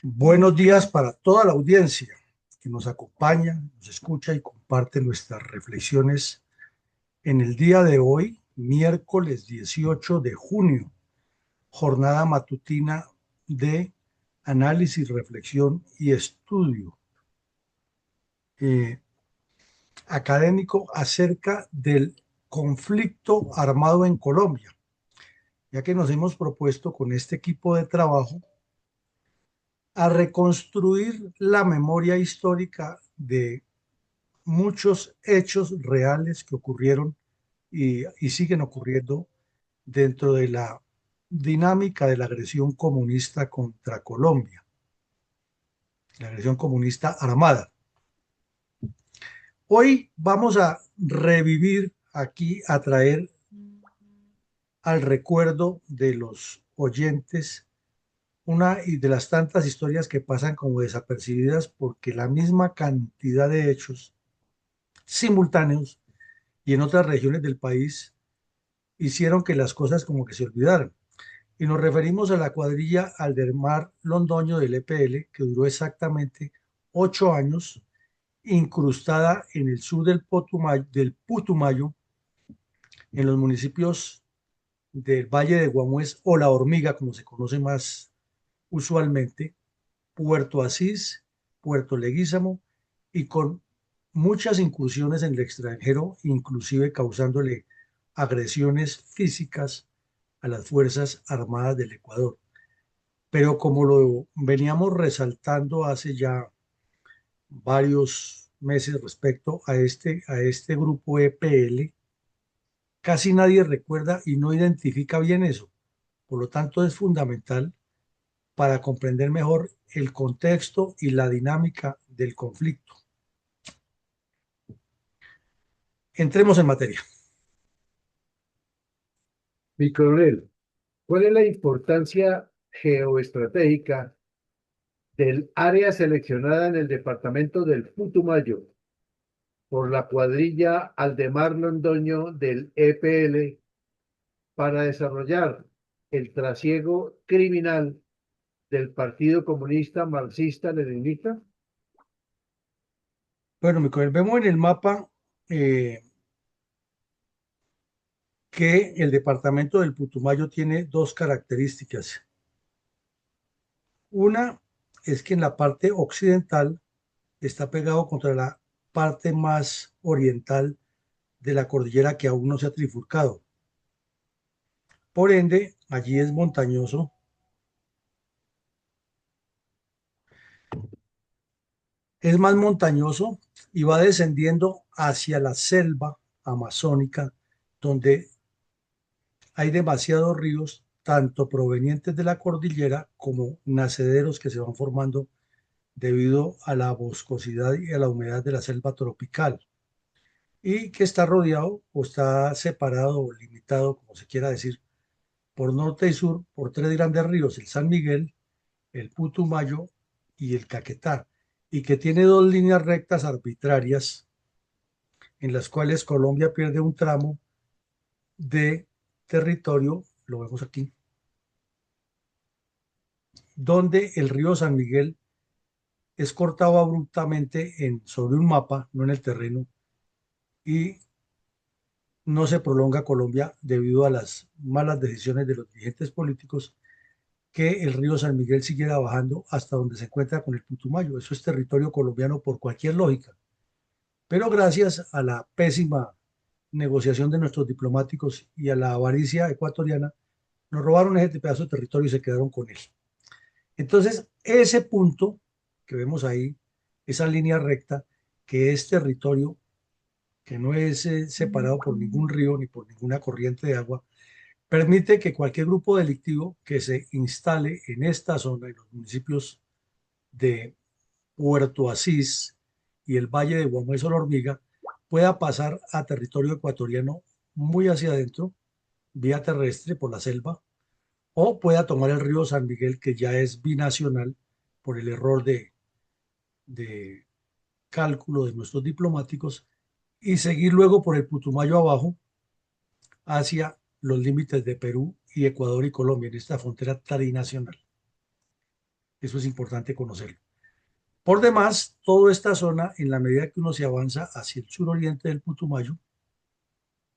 Buenos días para toda la audiencia que nos acompaña, nos escucha y comparte nuestras reflexiones en el día de hoy, miércoles 18 de junio, jornada matutina de análisis, reflexión y estudio eh, académico acerca del conflicto armado en Colombia, ya que nos hemos propuesto con este equipo de trabajo a reconstruir la memoria histórica de muchos hechos reales que ocurrieron y siguen ocurriendo dentro de la dinámica de la agresión comunista contra Colombia, la agresión comunista armada. Hoy vamos a revivir aquí, a traer al recuerdo de los oyentes una y de las tantas historias que pasan como desapercibidas porque la misma cantidad de hechos simultáneos y en otras regiones del país hicieron que las cosas como que se olvidaran. Y nos referimos a la cuadrilla Aldemar Londoño del EPL, que duró exactamente 8 años, incrustada en el sur del Putumayo, en los municipios del Valle de Guamués o La Hormiga, como se conoce más usualmente, Puerto Asís, Puerto Leguízamo, y con muchas incursiones en el extranjero, inclusive causándole agresiones físicas a las Fuerzas Armadas del Ecuador. Pero como lo veníamos resaltando hace ya varios meses respecto a este grupo EPL, casi nadie recuerda y no identifica bien eso. Por lo tanto, es fundamental para comprender mejor el contexto y la dinámica del conflicto. Entremos en materia. Mi coronel, ¿cuál es la importancia geoestratégica del área seleccionada en el departamento del Putumayo por la cuadrilla Aldemar Londoño del EPL para desarrollar el trasiego criminal del Partido Comunista Marxista-Leninista? Bueno, vemos en el mapa eh, que el departamento del Putumayo tiene dos características. Una es que en la parte occidental está pegado contra la parte más oriental de la cordillera que aún no se ha trifurcado. Por ende, allí es montañoso, es más montañoso y va descendiendo hacia la selva amazónica, donde hay demasiados ríos, tanto provenientes de la cordillera como nacederos que se van formando debido a la boscosidad y a la humedad de la selva tropical, y que está rodeado o está separado o limitado, como se quiera decir, por norte y sur por tres grandes ríos, el San Miguel, el Putumayo y el Caquetá, y que tiene dos líneas rectas arbitrarias en las cuales Colombia pierde un tramo de territorio, lo vemos aquí, donde el río San Miguel es cortado abruptamente sobre un mapa, no en el terreno, y no se prolonga Colombia debido a las malas decisiones de los dirigentes políticos, que el río San Miguel siguiera bajando hasta donde se encuentra con el Putumayo. Eso es territorio colombiano por cualquier lógica. Pero gracias a la pésima negociación de nuestros diplomáticos y a la avaricia ecuatoriana, nos robaron ese pedazo de territorio y se quedaron con él. Entonces, ese punto que vemos ahí, esa línea recta, que es territorio que no es separado por ningún río ni por ninguna corriente de agua, permite que cualquier grupo delictivo que se instale en esta zona, en los municipios de Puerto Asís y el Valle de Guamués o La Hormiga, pueda pasar a territorio ecuatoriano muy hacia adentro, vía terrestre por la selva, o pueda tomar el río San Miguel, que ya es binacional por el error de cálculo de nuestros diplomáticos, y seguir luego por el Putumayo abajo hacia los límites de Perú y Ecuador y Colombia en esta frontera trinacional. Eso es importante conocerlo. Por demás, toda esta zona, en la medida que uno se avanza hacia el suroriente del Putumayo,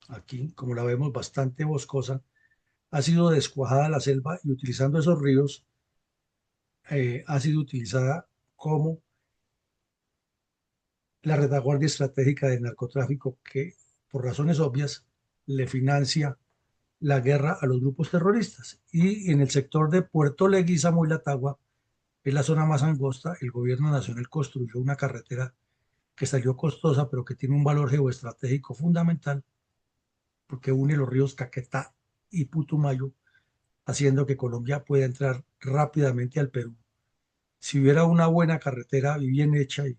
aquí, como la vemos, bastante boscosa, ha sido descuajada la selva y utilizando esos ríos, ha sido utilizada como la retaguardia estratégica del narcotráfico que, por razones obvias, le financia la guerra a los grupos terroristas. Y en el sector de Puerto Leguízamo y La Tagua, es la zona más angosta, el gobierno nacional construyó una carretera que salió costosa, pero que tiene un valor geoestratégico fundamental, porque une los ríos Caquetá y Putumayo, haciendo que Colombia pueda entrar rápidamente al Perú. Si hubiera una buena carretera bien hecha y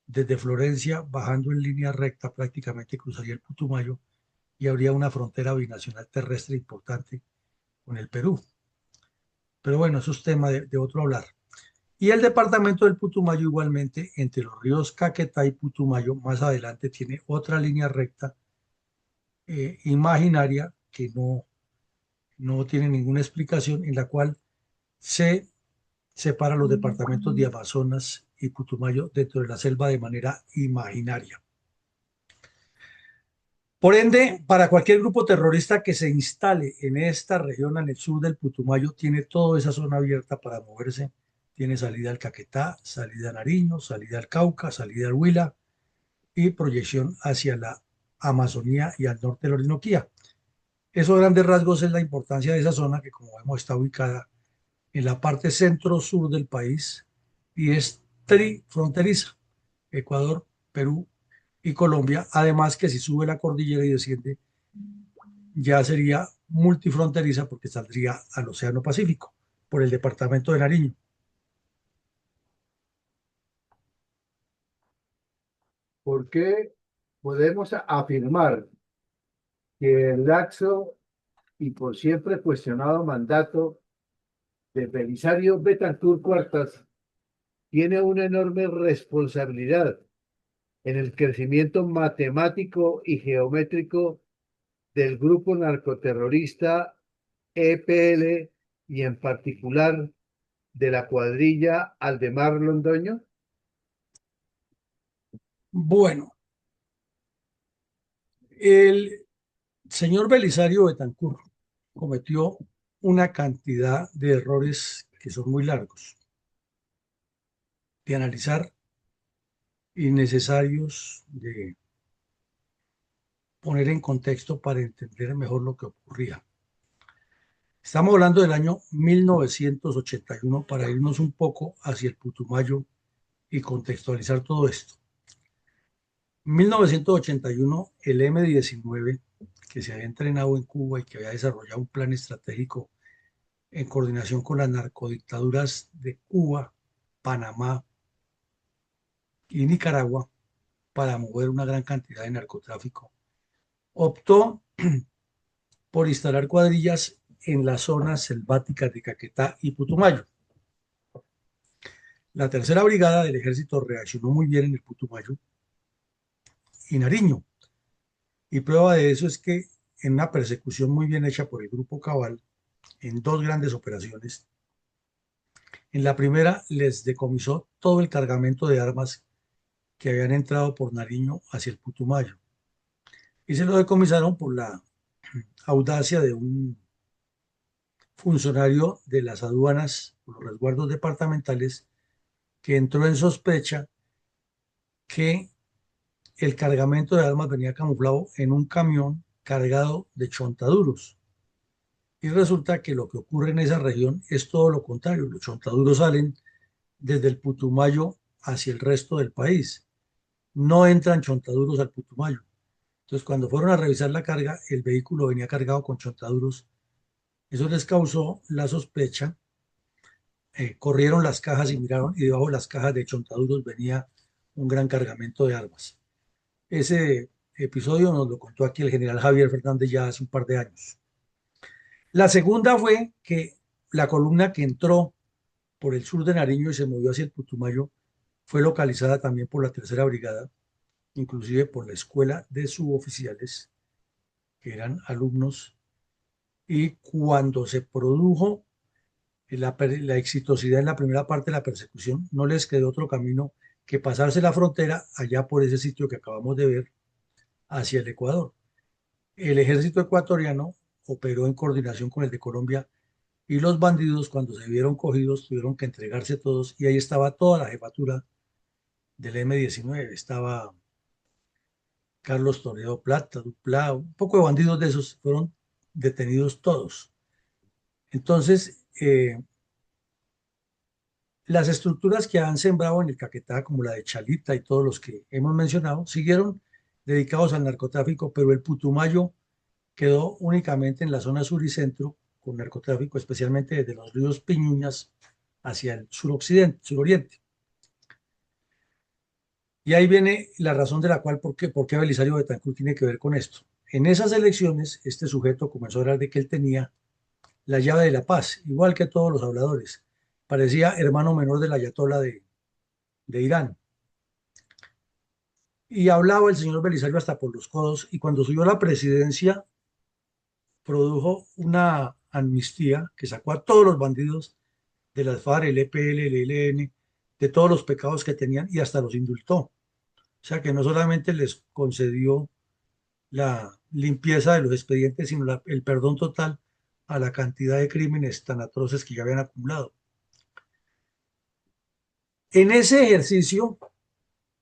desde Florencia, bajando en línea recta, prácticamente cruzaría el Putumayo y habría una frontera binacional terrestre importante con el Perú. Pero bueno, eso es tema de otro hablar. Y el departamento del Putumayo igualmente, entre los ríos Caquetá y Putumayo, más adelante tiene otra línea recta imaginaria que no tiene ninguna explicación, en la cual se separa los departamentos de Amazonas y Putumayo dentro de la selva de manera imaginaria. Por ende, para cualquier grupo terrorista que se instale en esta región, en el sur del Putumayo, tiene toda esa zona abierta para moverse. Tiene salida al Caquetá, salida a Nariño, salida al Cauca, salida al Huila y proyección hacia la Amazonía y al norte de la Orinoquía. Eso, a grandes rasgos, es la importancia de esa zona que, como vemos, está ubicada en la parte centro-sur del país y es trifronteriza: Ecuador, Perú y Colombia. Además que si sube la cordillera y desciende, ya sería multifronteriza porque saldría al Océano Pacífico por el departamento de Nariño. ¿Por qué podemos afirmar que el laxo y por siempre cuestionado mandato de Belisario Betancur Cuartas tiene una enorme responsabilidad en el crecimiento matemático y geométrico del grupo narcoterrorista EPL y en particular de la cuadrilla Aldemar Londoño? Bueno, el señor Belisario Betancur cometió una cantidad de errores que son muy largos de analizar y necesarios de poner en contexto para entender mejor lo que ocurría. Estamos hablando del año 1981 para irnos un poco hacia el Putumayo y contextualizar todo esto. En 1981, el M-19, que se había entrenado en Cuba y que había desarrollado un plan estratégico en coordinación con las narcodictaduras de Cuba, Panamá y Nicaragua para mover una gran cantidad de narcotráfico, optó por instalar cuadrillas en las zonas selváticas de Caquetá y Putumayo. La tercera brigada del ejército reaccionó muy bien en el Putumayo y Nariño. Y prueba de eso es que en una persecución muy bien hecha por el Grupo Cabal, en dos grandes operaciones, en la primera les decomisó todo el cargamento de armas que habían entrado por Nariño hacia el Putumayo. Y se lo decomisaron por la audacia de un funcionario de las aduanas, los resguardos departamentales, que entró en sospecha que el cargamento de armas venía camuflado en un camión cargado de chontaduros. Y resulta que lo que ocurre en esa región es todo lo contrario. Los chontaduros salen desde el Putumayo hacia el resto del país. No entran chontaduros al Putumayo. Entonces, cuando fueron a revisar la carga, el vehículo venía cargado con chontaduros. Eso les causó la sospecha. Corrieron las cajas y miraron, y debajo de las cajas de chontaduros venía un gran cargamento de armas. Ese episodio nos lo contó aquí el general Javier Fernández ya hace un par de años. La segunda fue que la columna que entró por el sur de Nariño y se movió hacia el Putumayo fue localizada también por la tercera brigada, inclusive por la escuela de suboficiales, que eran alumnos, y cuando se produjo la exitosidad en la primera parte de la persecución, no les quedó otro camino que pasarse la frontera allá por ese sitio que acabamos de ver hacia el Ecuador. El ejército ecuatoriano operó en coordinación con el de Colombia y los bandidos, cuando se vieron cogidos, tuvieron que entregarse todos y ahí estaba toda la jefatura del M-19. Estaba Carlos Toledo Plata, Duplá, un poco de bandidos de esos fueron detenidos todos. Entonces, las estructuras que han sembrado en el Caquetá, como la de Chalita y todos los que hemos mencionado, siguieron dedicados al narcotráfico, pero el Putumayo quedó únicamente en la zona sur y centro con narcotráfico, especialmente desde los ríos Piñuñas hacia el suroccidente, suroriente. Y ahí viene la razón de la cual, por qué Belisario Betancur tiene que ver con esto. En esas elecciones, este sujeto comenzó a hablar de que él tenía la llave de la paz, igual que todos los habladores. Parecía hermano menor del ayatolá de Irán. Y hablaba el señor Belisario hasta por los codos, y cuando subió a la presidencia, produjo una amnistía que sacó a todos los bandidos de las FARC, el EPL, el ELN, de todos los pecados que tenían y hasta los indultó. O sea que no solamente les concedió la limpieza de los expedientes, sino el perdón total a la cantidad de crímenes tan atroces que ya habían acumulado. En ese ejercicio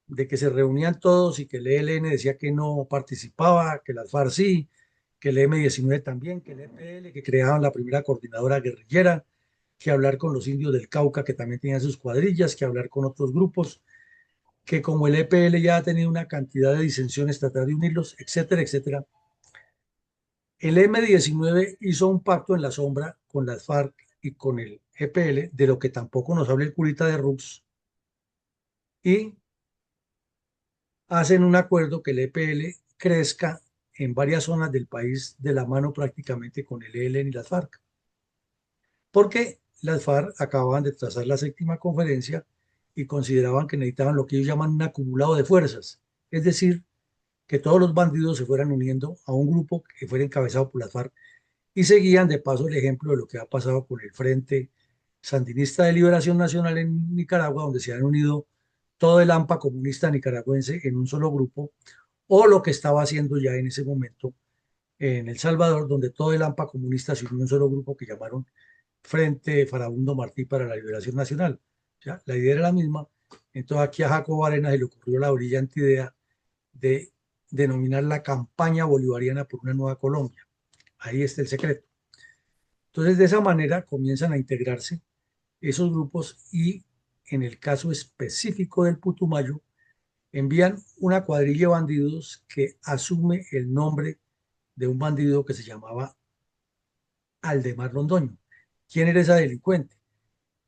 de que se reunían todos y que el ELN decía que no participaba, que las FARC sí, que el M-19 también, que el EPL, que creaban la primera coordinadora guerrillera, que hablar con los indios del Cauca, que también tenían sus cuadrillas, que hablar con otros grupos, que como el EPL ya ha tenido una cantidad de disensiones, tratar de unirlos, etcétera, etcétera. El M-19 hizo un pacto en la sombra con las FARC y con el EPL, de lo que tampoco nos habla el curita de Rux, y hacen un acuerdo que el EPL crezca en varias zonas del país de la mano prácticamente con el ELN y las FARC, porque las FARC acababan de trazar la séptima conferencia y consideraban que necesitaban lo que ellos llaman un acumulado de fuerzas, es decir, que todos los bandidos se fueran uniendo a un grupo que fuera encabezado por las FARC y seguían de paso el ejemplo de lo que ha pasado con el Frente Sandinista de Liberación Nacional en Nicaragua, donde se han unido todo el AMPA comunista nicaragüense en un solo grupo, o lo que estaba haciendo ya en ese momento en El Salvador, donde todo el AMPA comunista se unió en un solo grupo que llamaron Frente Farabundo Martí para la Liberación Nacional. ¿Ya? La idea era la misma. Entonces aquí a Jacobo Arenas se le ocurrió la brillante idea de denominar la campaña bolivariana por una nueva Colombia. Ahí está el secreto. Entonces de esa manera comienzan a integrarse esos grupos y en el caso específico del Putumayo, envían una cuadrilla de bandidos que asume el nombre de un bandido que se llamaba Aldemar Londoño. ¿Quién era ese delincuente?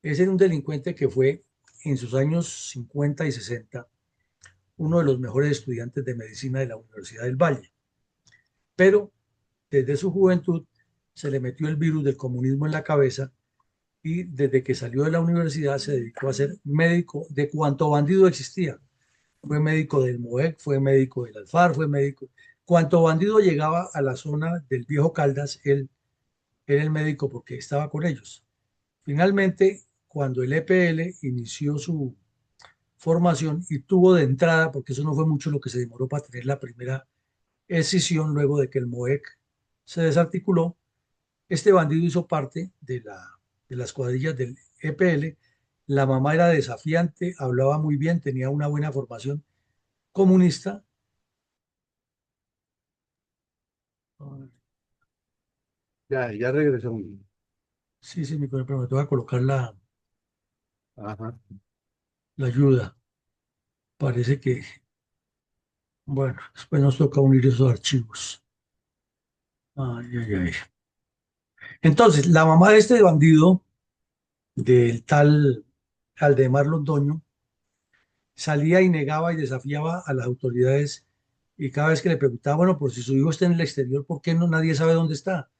Ese era un delincuente que fue en sus años 50 y 60 uno de los mejores estudiantes de medicina de la Universidad del Valle. Pero desde su juventud se le metió el virus del comunismo en la cabeza y desde que salió de la universidad se dedicó a ser médico de cuanto bandido existía. Fue médico del MOEC, fue médico del Alfar, fue médico. Cuanto bandido llegaba a la zona del Viejo Caldas, él era el médico porque estaba con ellos. Finalmente, cuando el EPL inició su formación y tuvo de entrada, porque eso no fue mucho lo que se demoró para tener la primera escisión luego de que el MOEC se desarticuló, este bandido hizo parte de las cuadrillas del EPL. La mamá era desafiante, hablaba muy bien, tenía una buena formación comunista. Ya regresó. Sí, sí, pero me toca colocar Ajá. la ayuda. Parece que, bueno, después nos toca unir esos archivos. Ay, ay, ay. Entonces, la mamá de este bandido, del tal Aldemar Londoño, salía y negaba y desafiaba a las autoridades y cada vez que le preguntaba, bueno, por si su hijo está en el exterior, ¿por qué no nadie sabe dónde está?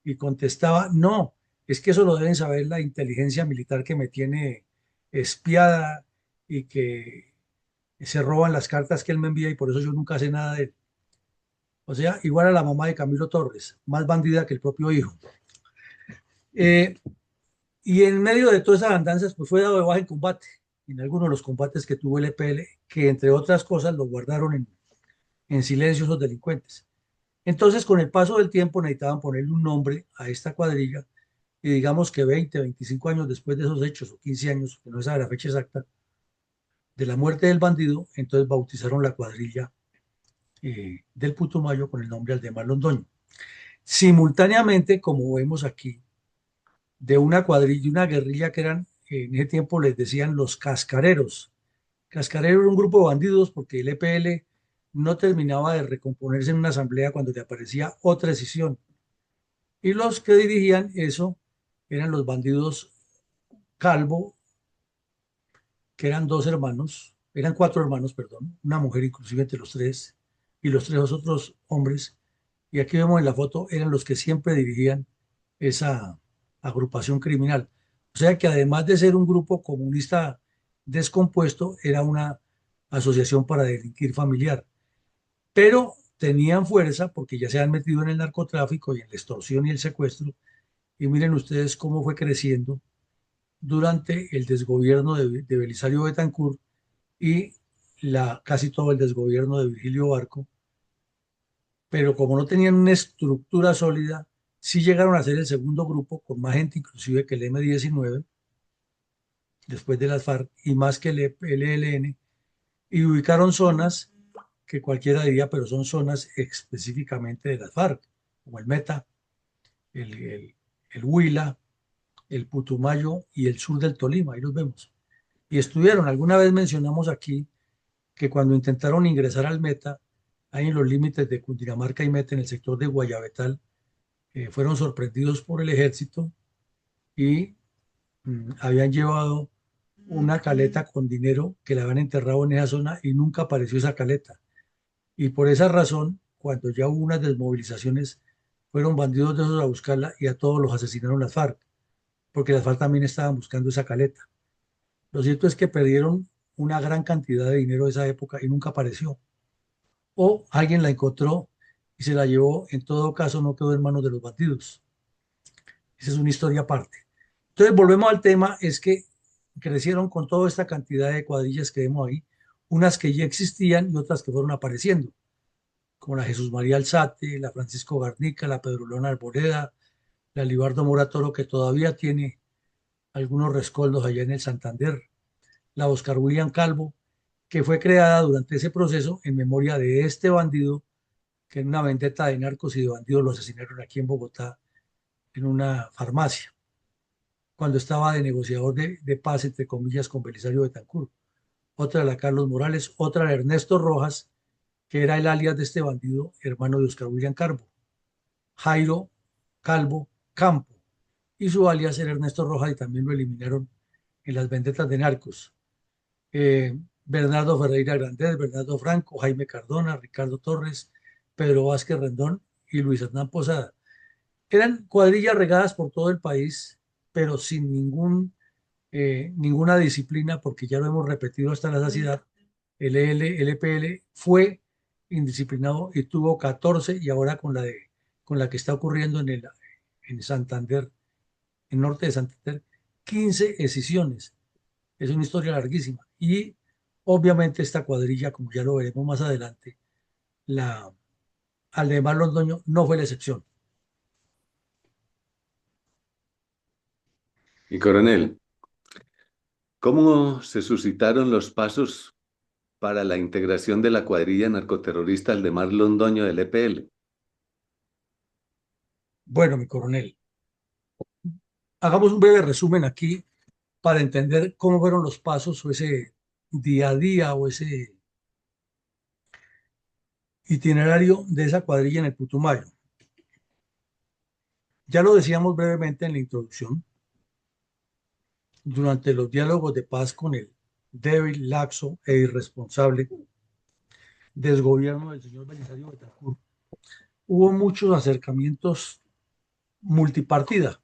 Y contestaba, no, es que eso lo deben saber la inteligencia militar que me tiene espiada y que se roban las cartas que él me envía y por eso yo nunca sé nada de él. O sea, igual a la mamá de Camilo Torres, más bandida que el propio hijo. Eh, Y en medio de todas esas andanzas, pues fue dado de baja en combate, en algunos de los combates que tuvo el EPL, que entre otras cosas lo guardaron en silencio esos delincuentes. Entonces, con el paso del tiempo necesitaban ponerle un nombre a esta cuadrilla y digamos que 20, 25 años después de esos hechos, o 15 años, que no se sabe la fecha exacta, de la muerte del bandido, entonces bautizaron la cuadrilla del Putumayo con el nombre Aldemar Londoño. Simultáneamente, como vemos aquí, de una cuadrilla, una guerrilla que eran, en ese tiempo les decían los cascareros. Cascareros era un grupo de bandidos porque el EPL no terminaba de recomponerse en una asamblea cuando le aparecía otra decisión. Y los que dirigían eso eran los bandidos Calvo, que eran dos hermanos, eran cuatro hermanos, perdón, una mujer inclusive entre los tres, y los tres otros hombres. Y aquí vemos en la foto, eran los que siempre dirigían esa agrupación criminal. O sea que además de ser un grupo comunista descompuesto, era una asociación para delinquir familiar. Pero tenían fuerza porque ya se han metido en el narcotráfico y en la extorsión y el secuestro. Y miren ustedes cómo fue creciendo durante el desgobierno de Belisario Betancur y casi todo el desgobierno de Virgilio Barco, pero como no tenían una estructura sólida, sí llegaron a ser el segundo grupo con más gente inclusive que el M-19, después de las FARC, y más que el ELN, y ubicaron zonas que cualquiera diría, pero son zonas específicamente de las FARC, como el Meta, el Huila, el Putumayo y el sur del Tolima, ahí los vemos. Y estuvieron, alguna vez mencionamos aquí que cuando intentaron ingresar al Meta, ahí en los límites de Cundinamarca y Meta, en el sector de Guayabetal, fueron sorprendidos por el ejército y habían llevado una caleta con dinero que la habían enterrado en esa zona y nunca apareció esa caleta. Y por esa razón, cuando ya hubo unas desmovilizaciones, fueron bandidos de esos a buscarla y a todos los asesinaron las FARC, porque las FARC también estaban buscando esa caleta. Lo cierto es que perdieron una gran cantidad de dinero de esa época y nunca apareció. O alguien la encontró y se la llevó, en todo caso no quedó en manos de los bandidos. Esa es una historia aparte. Entonces volvemos al tema, es que crecieron con toda esta cantidad de cuadrillas que vemos ahí, unas que ya existían y otras que fueron apareciendo, como la Jesús María Alzate, la Francisco Garnica, la Pedro León Arboleda, la Libardo Mora Toro, que todavía tiene algunos rescoldos allá en el Santander, la Oscar William Calvo, que fue creada durante ese proceso en memoria de este bandido, que en una vendetta de narcos y de bandidos lo asesinaron aquí en Bogotá, en una farmacia, cuando estaba de negociador de paz, entre comillas, con Belisario Betancur. Otra la Carlos Morales, otra la Ernesto Rojas, que era el alias de este bandido, hermano de Oscar William Calvo, Jairo Calvo Campo, y su alias era Ernesto Rojas y también lo eliminaron en las vendetas de narcos. Bernardo Ferreira Grandez, Bernardo Franco, Jaime Cardona, Ricardo Torres, Pedro Vázquez Rendón y Luis Hernán Posada. Eran cuadrillas regadas por todo el país, pero sin ninguna disciplina, porque ya lo hemos repetido hasta la saciedad. El EPL fue indisciplinado y tuvo 14 y ahora con la que está ocurriendo en Santander, en norte de Santander, 15 escisiones. Es una historia larguísima. Y obviamente esta cuadrilla, como ya lo veremos más adelante, la Aldemar Londoño no fue la excepción. Y coronel, ¿cómo se suscitaron los pasos para la integración de la cuadrilla narcoterrorista Aldemar Londoño del EPL? Bueno, mi coronel, hagamos un breve resumen aquí para entender cómo fueron los pasos o ese día a día o ese itinerario de esa cuadrilla en el Putumayo. Ya lo decíamos brevemente en la introducción, durante los diálogos de paz con el débil, laxo e irresponsable desgobierno del señor Belisario Betancur, hubo muchos acercamientos multipartita.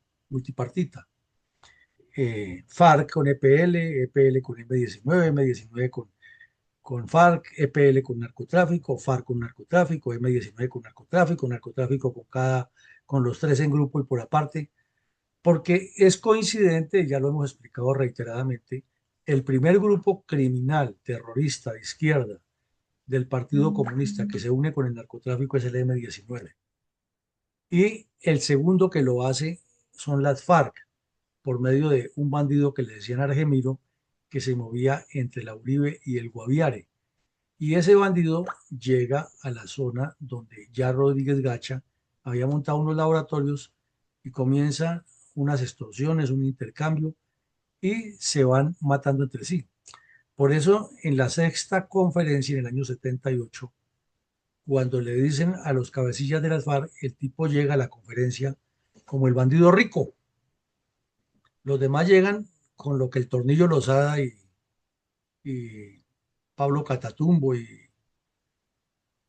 FARC con EPL, EPL con M-19, M-19 con FARC, EPL con narcotráfico, FARC con narcotráfico, M-19 con narcotráfico, narcotráfico con los tres en grupo y por aparte. porque es coincidente, ya lo hemos explicado reiteradamente, el primer grupo criminal terrorista de izquierda del Partido Comunista que se une con el narcotráfico es el M-19. Y el segundo que lo hace son las FARC, por medio de un bandido que le decían Argemiro, que se movía entre la Uribe y el Guaviare. Y ese bandido llega a la zona donde ya Rodríguez Gacha había montado unos laboratorios y comienza unas extorsiones, un intercambio y se van matando entre sí. Por eso, en la sexta conferencia en el año 78, cuando le dicen a los cabecillas de las FARC, el tipo llega a la conferencia como el bandido rico. Los demás llegan con lo que el Tornillo Lozada y Pablo Catatumbo y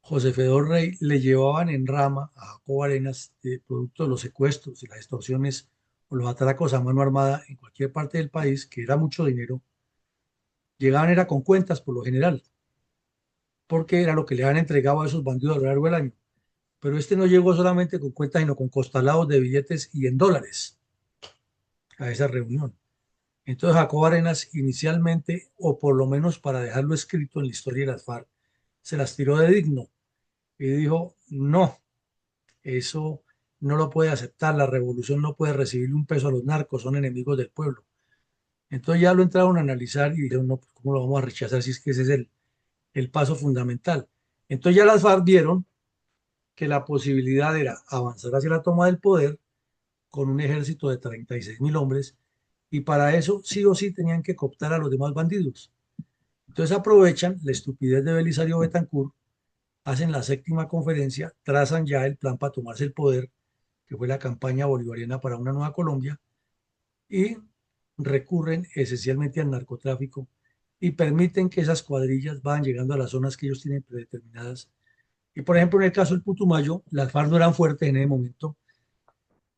José Fedor Rey le llevaban en rama a Jacobo Arenas de producto de los secuestros y las extorsiones o los atracos a mano armada en cualquier parte del país, que era mucho dinero. Llegaban era con cuentas por lo general, porque era lo que le han entregado a esos bandidos a lo largo del año. Pero este no llegó solamente con cuentas, sino con costalados de billetes y en dólares a esa reunión. Entonces Jacobo Arenas inicialmente, o por lo menos para dejarlo escrito en la historia de las FARC, se las tiró de digno y dijo, no, eso no lo puede aceptar, la revolución no puede recibirle un peso a los narcos, son enemigos del pueblo. Entonces ya lo entraron a analizar y dijeron, no, pues, ¿cómo lo vamos a rechazar si es que ese es el paso fundamental? Entonces ya las FARC vieron que la posibilidad era avanzar hacia la toma del poder con un ejército de 36.000 hombres y para eso sí o sí tenían que cooptar a los demás bandidos. Entonces aprovechan la estupidez de Belisario Betancourt, hacen la séptima conferencia, trazan ya el plan para tomarse el poder, que fue la campaña bolivariana para una nueva Colombia, y recurren esencialmente al narcotráfico y permiten que esas cuadrillas vayan llegando a las zonas que ellos tienen predeterminadas. Y por ejemplo, en el caso del Putumayo, las FARC no eran fuertes en ese momento.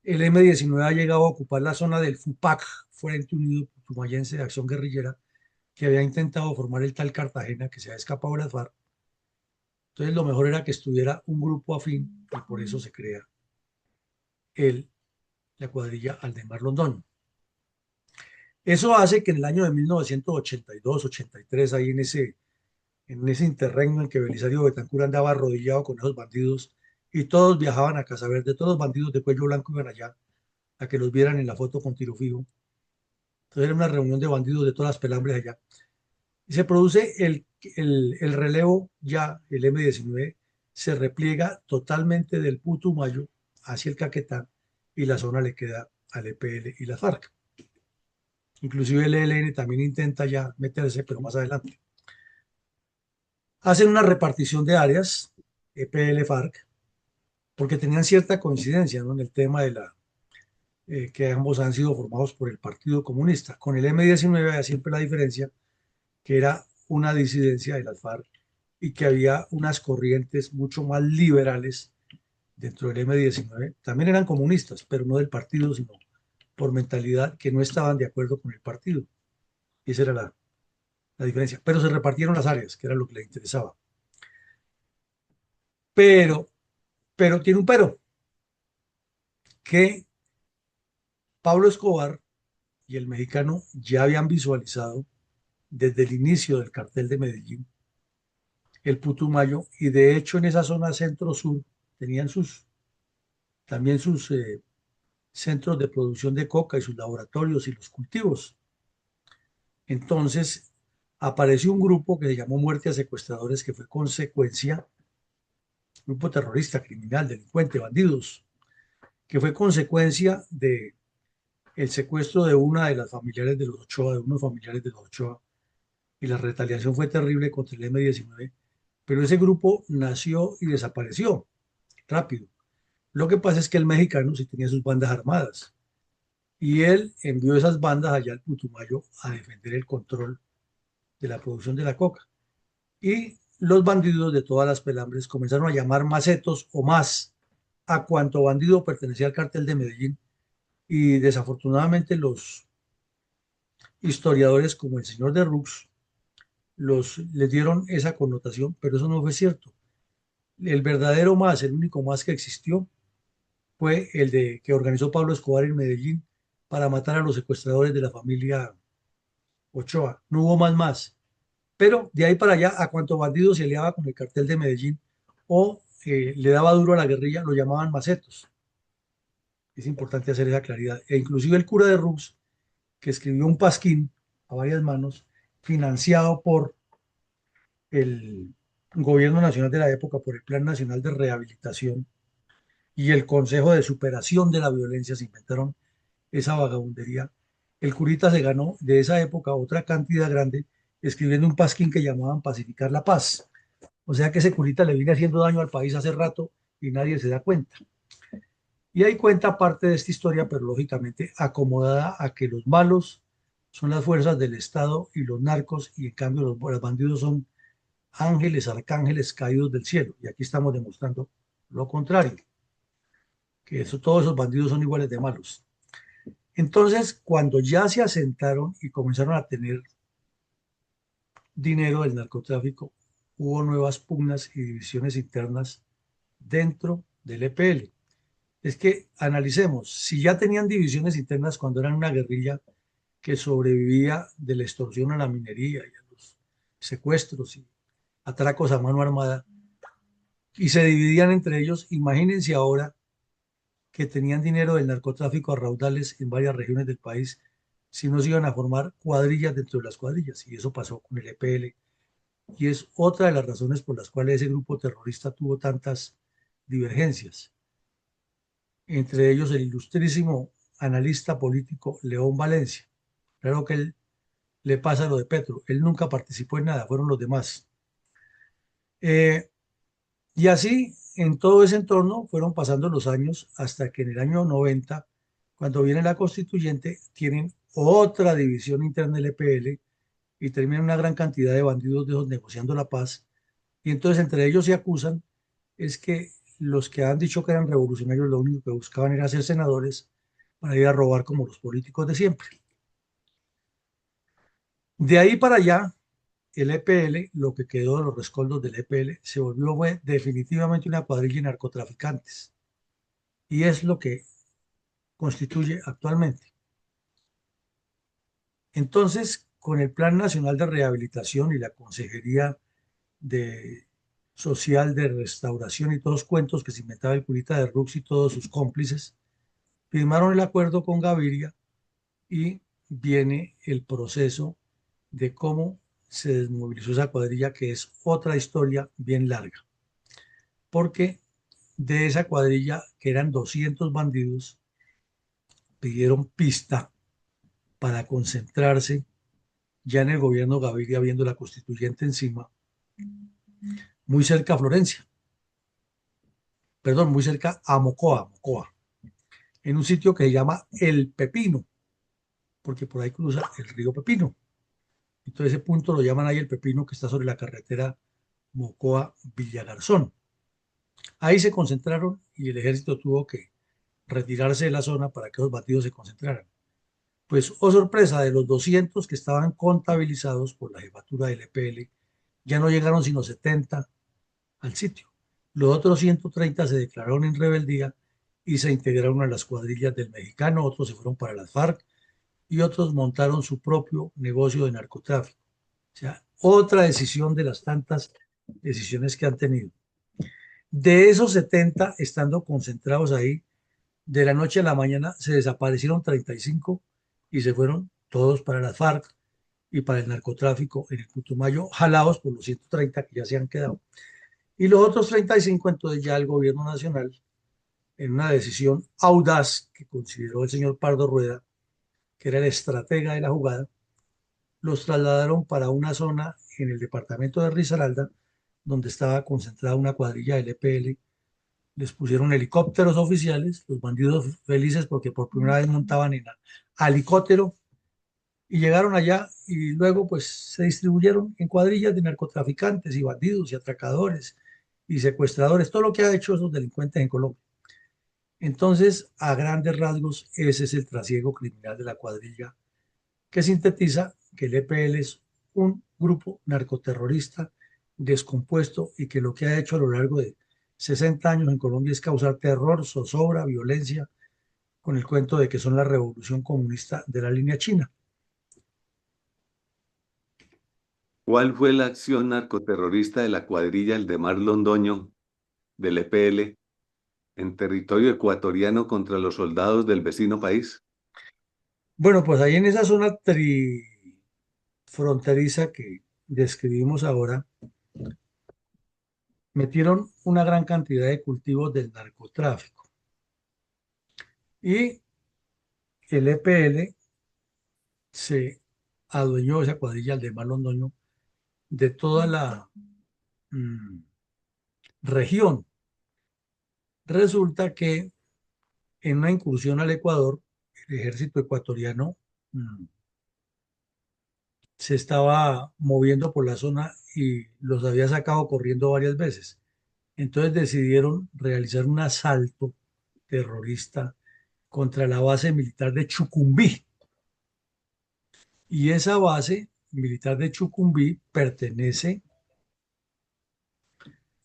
El M-19 ha llegado a ocupar la zona del FUPAC, Frente Unido Putumayense de Acción Guerrillera, que había intentado formar el tal Cartagena, que se ha escapado de las FARC. Entonces lo mejor era que estuviera un grupo afín y por eso se crea el, la cuadrilla Aldemar Londoño. Eso hace que en el año de 1982, 83, ahí en ese interregno en que Belisario Betancur andaba arrodillado con esos bandidos y todos viajaban a Casa Verde, todos los bandidos de cuello blanco iban allá a que los vieran en la foto con tiro fijo. Entonces era una reunión de bandidos de todas las pelambres allá. Y se produce el relevo ya, el M-19 se repliega totalmente del Putumayo hacia el Caquetá y la zona le queda al EPL y las FARC. Inclusive el ELN también intenta ya meterse, pero más adelante. Hacen una repartición de áreas, EPL-FARC, porque tenían cierta coincidencia, ¿no? En el tema de que ambos han sido formados por el Partido Comunista. Con el M-19 había siempre la diferencia que era una disidencia de las FARC y que había unas corrientes mucho más liberales dentro del M-19. También eran comunistas, pero no del partido, sino por mentalidad que no estaban de acuerdo con el partido. Esa era la diferencia. Pero se repartieron las áreas, que era lo que le interesaba. Pero, pero tiene un pero, que Pablo Escobar y el mexicano ya habían visualizado desde el inicio del cartel de Medellín el Putumayo y de hecho en esa zona centro-sur tenían también sus centros de producción de coca y sus laboratorios y los cultivos. Entonces apareció un grupo que se llamó Muerte a Secuestradores, que fue consecuencia, grupo terrorista, criminal, delincuente, bandidos, que fue consecuencia de el secuestro de una de las familiares de los Ochoa, de unos familiares de los Ochoa, y la retaliación fue terrible contra el M-19, pero ese grupo nació y desapareció rápido. Lo que pasa es que el mexicano sí tenía sus bandas armadas y él envió esas bandas allá al Putumayo a defender el control de la producción de la coca. Y los bandidos de todas las pelambres comenzaron a llamar macetos o más a cuanto bandido pertenecía al cartel de Medellín y desafortunadamente los historiadores como el señor de Rux les dieron esa connotación, pero eso no fue cierto. El verdadero más, el único más que existió, fue el de que organizó Pablo Escobar en Medellín para matar a los secuestradores de la familia Ochoa. No hubo más. Pero de ahí para allá, a cuanto bandido se aliaba con el cartel de Medellín o le daba duro a la guerrilla, lo llamaban macetos. Es importante hacer esa claridad. E inclusive el cura de Rux, que escribió un pasquín a varias manos, financiado por el gobierno nacional de la época, por el Plan Nacional de Rehabilitación y el Consejo de Superación de la Violencia, se inventaron esa vagabundería. El curita se ganó de esa época otra cantidad grande escribiendo un pasquín que llamaban Pacificar la Paz. O sea que ese curita le viene haciendo daño al país hace rato y nadie se da cuenta. Y ahí cuenta parte de esta historia, pero lógicamente acomodada a que los malos son las fuerzas del Estado y los narcos, y en cambio los bandidos son ángeles, arcángeles caídos del cielo. Y aquí estamos demostrando lo contrario, que todos esos bandidos son iguales de malos. Entonces, cuando ya se asentaron y comenzaron a tener dinero del narcotráfico, hubo nuevas pugnas y divisiones internas dentro del EPL. Es que analicemos, si ya tenían divisiones internas cuando eran una guerrilla que sobrevivía de la extorsión a la minería y a los secuestros y atracos a mano armada, y se dividían entre ellos, imagínense ahora que tenían dinero del narcotráfico a raudales en varias regiones del país, si no se iban a formar cuadrillas dentro de las cuadrillas. Y eso pasó con el EPL. Y es otra de las razones por las cuales ese grupo terrorista tuvo tantas divergencias. Entre ellos el ilustrísimo analista político León Valencia. Claro que él le pasa lo de Petro. Él nunca participó en nada, fueron los demás. Eh, y así, en todo ese entorno, fueron pasando los años hasta que en el año 90, cuando viene la constituyente, tienen otra división interna del EPL y terminan una gran cantidad de bandidos de esos negociando la paz. Y entonces entre ellos se acusan es que los que han dicho que eran revolucionarios lo único que buscaban era ser senadores para ir a robar como los políticos de siempre. De ahí para allá, el EPL, lo que quedó de los rescoldos del EPL, se volvió definitivamente una cuadrilla de narcotraficantes. Y es lo que constituye actualmente. Entonces, con el Plan Nacional de Rehabilitación y la Consejería de Social de Restauración y todos los cuentos que se inventaba el curita de Rux y todos sus cómplices, firmaron el acuerdo con Gaviria y viene el proceso de cómo se desmovilizó esa cuadrilla, que es otra historia bien larga. Porque de esa cuadrilla, que eran 200 bandidos, pidieron pista para concentrarse ya en el gobierno Gaviria, viendo la constituyente encima, muy cerca a Florencia, perdón, muy cerca a Mocoa, en un sitio que se llama El Pepino, porque por ahí cruza el río Pepino. Entonces ese punto lo llaman ahí El Pepino, que está sobre la carretera Mocoa-Villagarzón. Ahí se concentraron y el ejército tuvo que retirarse de la zona para que los bandidos se concentraran. Pues, oh sorpresa, de los 200 que estaban contabilizados por la jefatura del EPL, ya no llegaron sino 70 al sitio. Los otros 130 se declararon en rebeldía y se integraron a las cuadrillas del mexicano, otros se fueron para las FARC y otros montaron su propio negocio de narcotráfico. O sea, otra decisión de las tantas decisiones que han tenido. De esos 70, estando concentrados ahí, de la noche a la mañana se desaparecieron 35 y se fueron todos para las FARC y para el narcotráfico en el Putumayo, jalados por los 130 que ya se han quedado. Y los otros 35, entonces ya el gobierno nacional, en una decisión audaz que consideró el señor Pardo Rueda, que era el estratega de la jugada, los trasladaron para una zona en el departamento de Risaralda, donde estaba concentrada una cuadrilla del EPL. Les pusieron helicópteros oficiales, los bandidos felices porque por primera vez montaban en helicóptero y llegaron allá y luego pues se distribuyeron en cuadrillas de narcotraficantes y bandidos y atracadores y secuestradores, todo lo que ha hecho esos delincuentes en Colombia. Entonces, a grandes rasgos, ese es el trasiego criminal de la cuadrilla que sintetiza que el EPL es un grupo narcoterrorista descompuesto y que lo que ha hecho a lo largo de 60 años en Colombia es causar terror, zozobra, violencia con el cuento de que son la revolución comunista de la línea china. ¿Cuál fue la acción narcoterrorista de la cuadrilla Aldemar Londoño del EPL en territorio ecuatoriano contra los soldados del vecino país? Bueno, pues ahí en esa zona fronteriza que describimos ahora, metieron una gran cantidad de cultivos del narcotráfico. Y el EPL se adueñó de esa cuadrilla Aldemar Londoño de toda la mm, región. Resulta que en una incursión al Ecuador, el ejército ecuatoriano mm, se estaba moviendo por la zona y los había sacado corriendo varias veces. Entonces decidieron realizar un asalto terrorista contra la base militar de Chucumbí. Y esa base militar de Chucumbí pertenece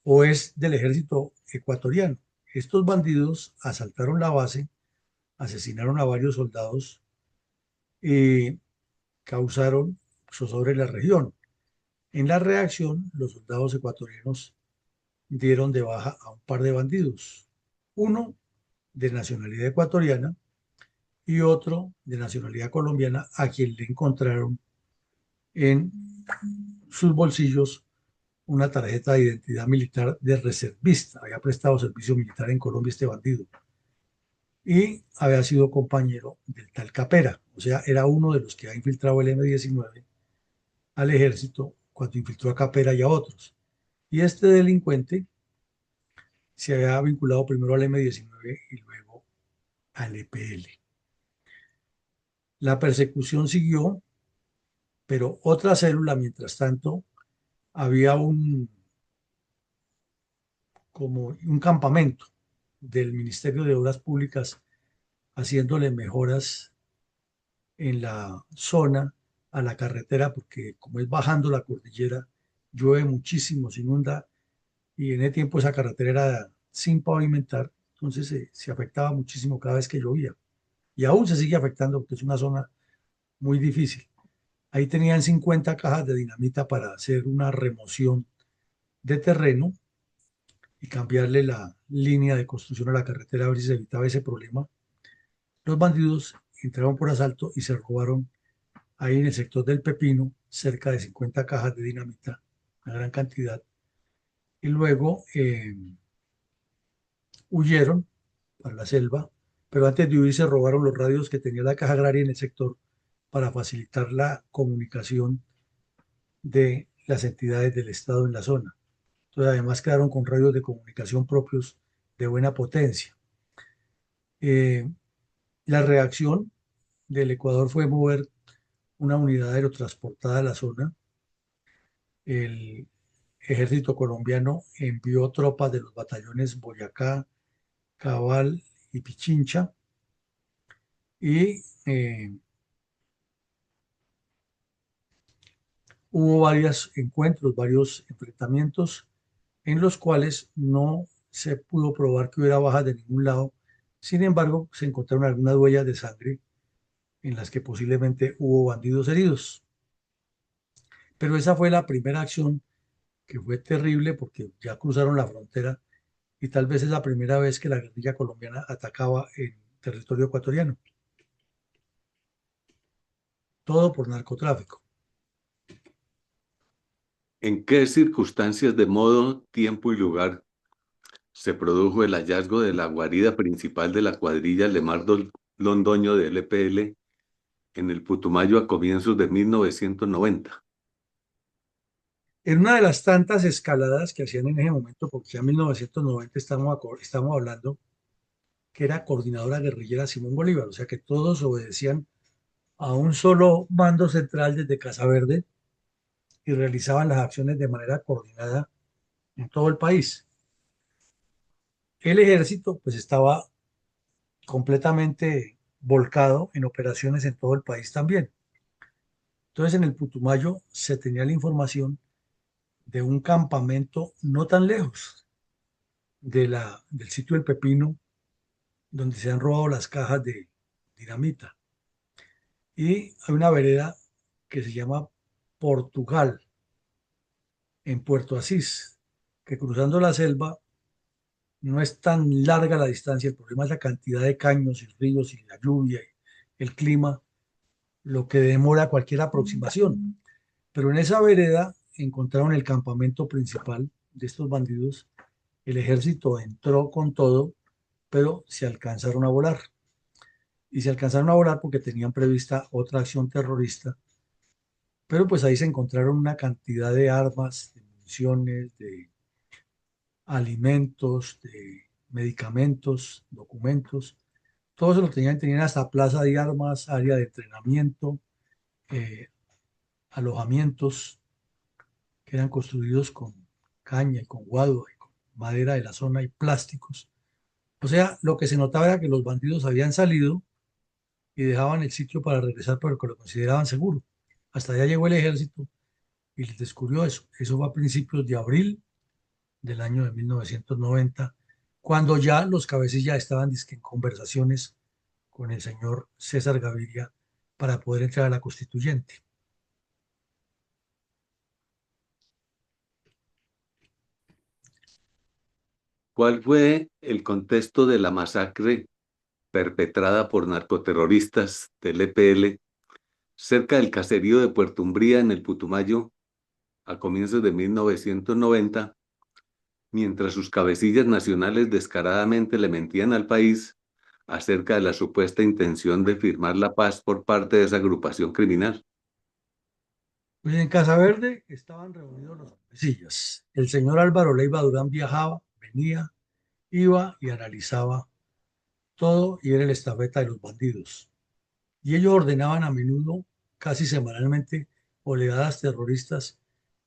o es del ejército ecuatoriano. Estos bandidos asaltaron la base, asesinaron a varios soldados y causaron zozobra en la región. En la reacción, los soldados ecuatorianos dieron de baja a un par de bandidos, uno de nacionalidad ecuatoriana y otro de nacionalidad colombiana, a quien le encontraron en sus bolsillos una tarjeta de identidad militar de reservista. Había prestado servicio militar en Colombia este bandido y había sido compañero del tal Capera, o sea, era uno de los que ha infiltrado el M-19 al ejército cuando infiltró a Capera y a otros. Y este delincuente se había vinculado primero al M-19 y luego al EPL. La persecución siguió, pero otra célula, mientras tanto, había como un campamento del Ministerio de Obras Públicas haciéndole mejoras en la zona a la carretera, porque como es bajando la cordillera, llueve muchísimo, se inunda, y en ese tiempo esa carretera era sin pavimentar, entonces se afectaba muchísimo cada vez que llovía. Y aún se sigue afectando porque es una zona muy difícil. Ahí tenían 50 cajas de dinamita para hacer una remoción de terreno y cambiarle la línea de construcción a la carretera a ver si se evitaba ese problema. Los bandidos entraron por asalto y se robaron ahí en el sector del Pepino cerca de 50 cajas de dinamita, una gran cantidad, y luego huyeron para la selva, pero antes de huir se robaron los radios que tenía la caja agraria en el sector para facilitar la comunicación de las entidades del Estado en la zona. Entonces, además quedaron con radios de comunicación propios de buena potencia. Eh, la reacción del Ecuador fue mover una unidad aerotransportada a la zona. El ejército colombiano envió tropas de los batallones Boyacá, Cabal y Pichincha y hubo varios encuentros, varios enfrentamientos en los cuales no se pudo probar que hubiera bajas de ningún lado. Sin embargo, se encontraron algunas huellas de sangre en las que posiblemente hubo bandidos heridos. Pero esa fue la primera acción que fue terrible porque ya cruzaron la frontera y tal vez es la primera vez que la guerrilla colombiana atacaba en territorio ecuatoriano. Todo por narcotráfico. ¿En qué circunstancias de modo, tiempo y lugar se produjo el hallazgo de la guarida principal de la cuadrilla Aldemar Londoño del EPL en el Putumayo a comienzos de 1990? En una de las tantas escaladas que hacían en ese momento, porque ya en 1990 estamos hablando que era coordinadora guerrillera Simón Bolívar, o sea que todos obedecían a un solo mando central desde Casa Verde y realizaban las acciones de manera coordinada en todo el país. El ejército pues estaba completamente volcado en operaciones en todo el país también. Entonces en el Putumayo se tenía la información de un campamento no tan lejos del sitio del Pepino, donde se han robado las cajas de dinamita. Y hay una vereda que se llama Portugal, en Puerto Asís, que cruzando la selva no es tan larga la distancia, el problema es la cantidad de caños y ríos y la lluvia y el clima, lo que demora cualquier aproximación. Pero en esa vereda encontraron el campamento principal de estos bandidos. El ejército entró con todo, pero se alcanzaron a volar. Y se alcanzaron a volar porque tenían prevista otra acción terrorista. Pero pues ahí se encontraron una cantidad de armas, de municiones, de alimentos, de medicamentos, documentos. Todo eso lo tenían hasta plaza de armas, área de entrenamiento, eh, alojamientos que eran construidos con caña y con guado y con madera de la zona y plásticos. O sea, lo que se notaba era que los bandidos habían salido y dejaban el sitio para regresar porque lo consideraban seguro. Hasta allá llegó el ejército y les descubrió eso. Eso fue a principios de abril del año de 1990, cuando ya los cabecillas estaban dizque, en conversaciones con el señor César Gaviria para poder entrar a la constituyente. ¿Cuál fue el contexto de la masacre perpetrada por narcoterroristas del EPL cerca del caserío de Puerto Umbría en el Putumayo a comienzos de 1990, mientras sus cabecillas nacionales descaradamente le mentían al país acerca de la supuesta intención de firmar la paz por parte de esa agrupación criminal? Pues en Casa Verde estaban reunidos los cabecillas. El señor Álvaro Leiva Durán viajaba, venía, iba y analizaba todo y era el estafeta de los bandidos. Y ellos ordenaban a menudo, casi semanalmente, oleadas terroristas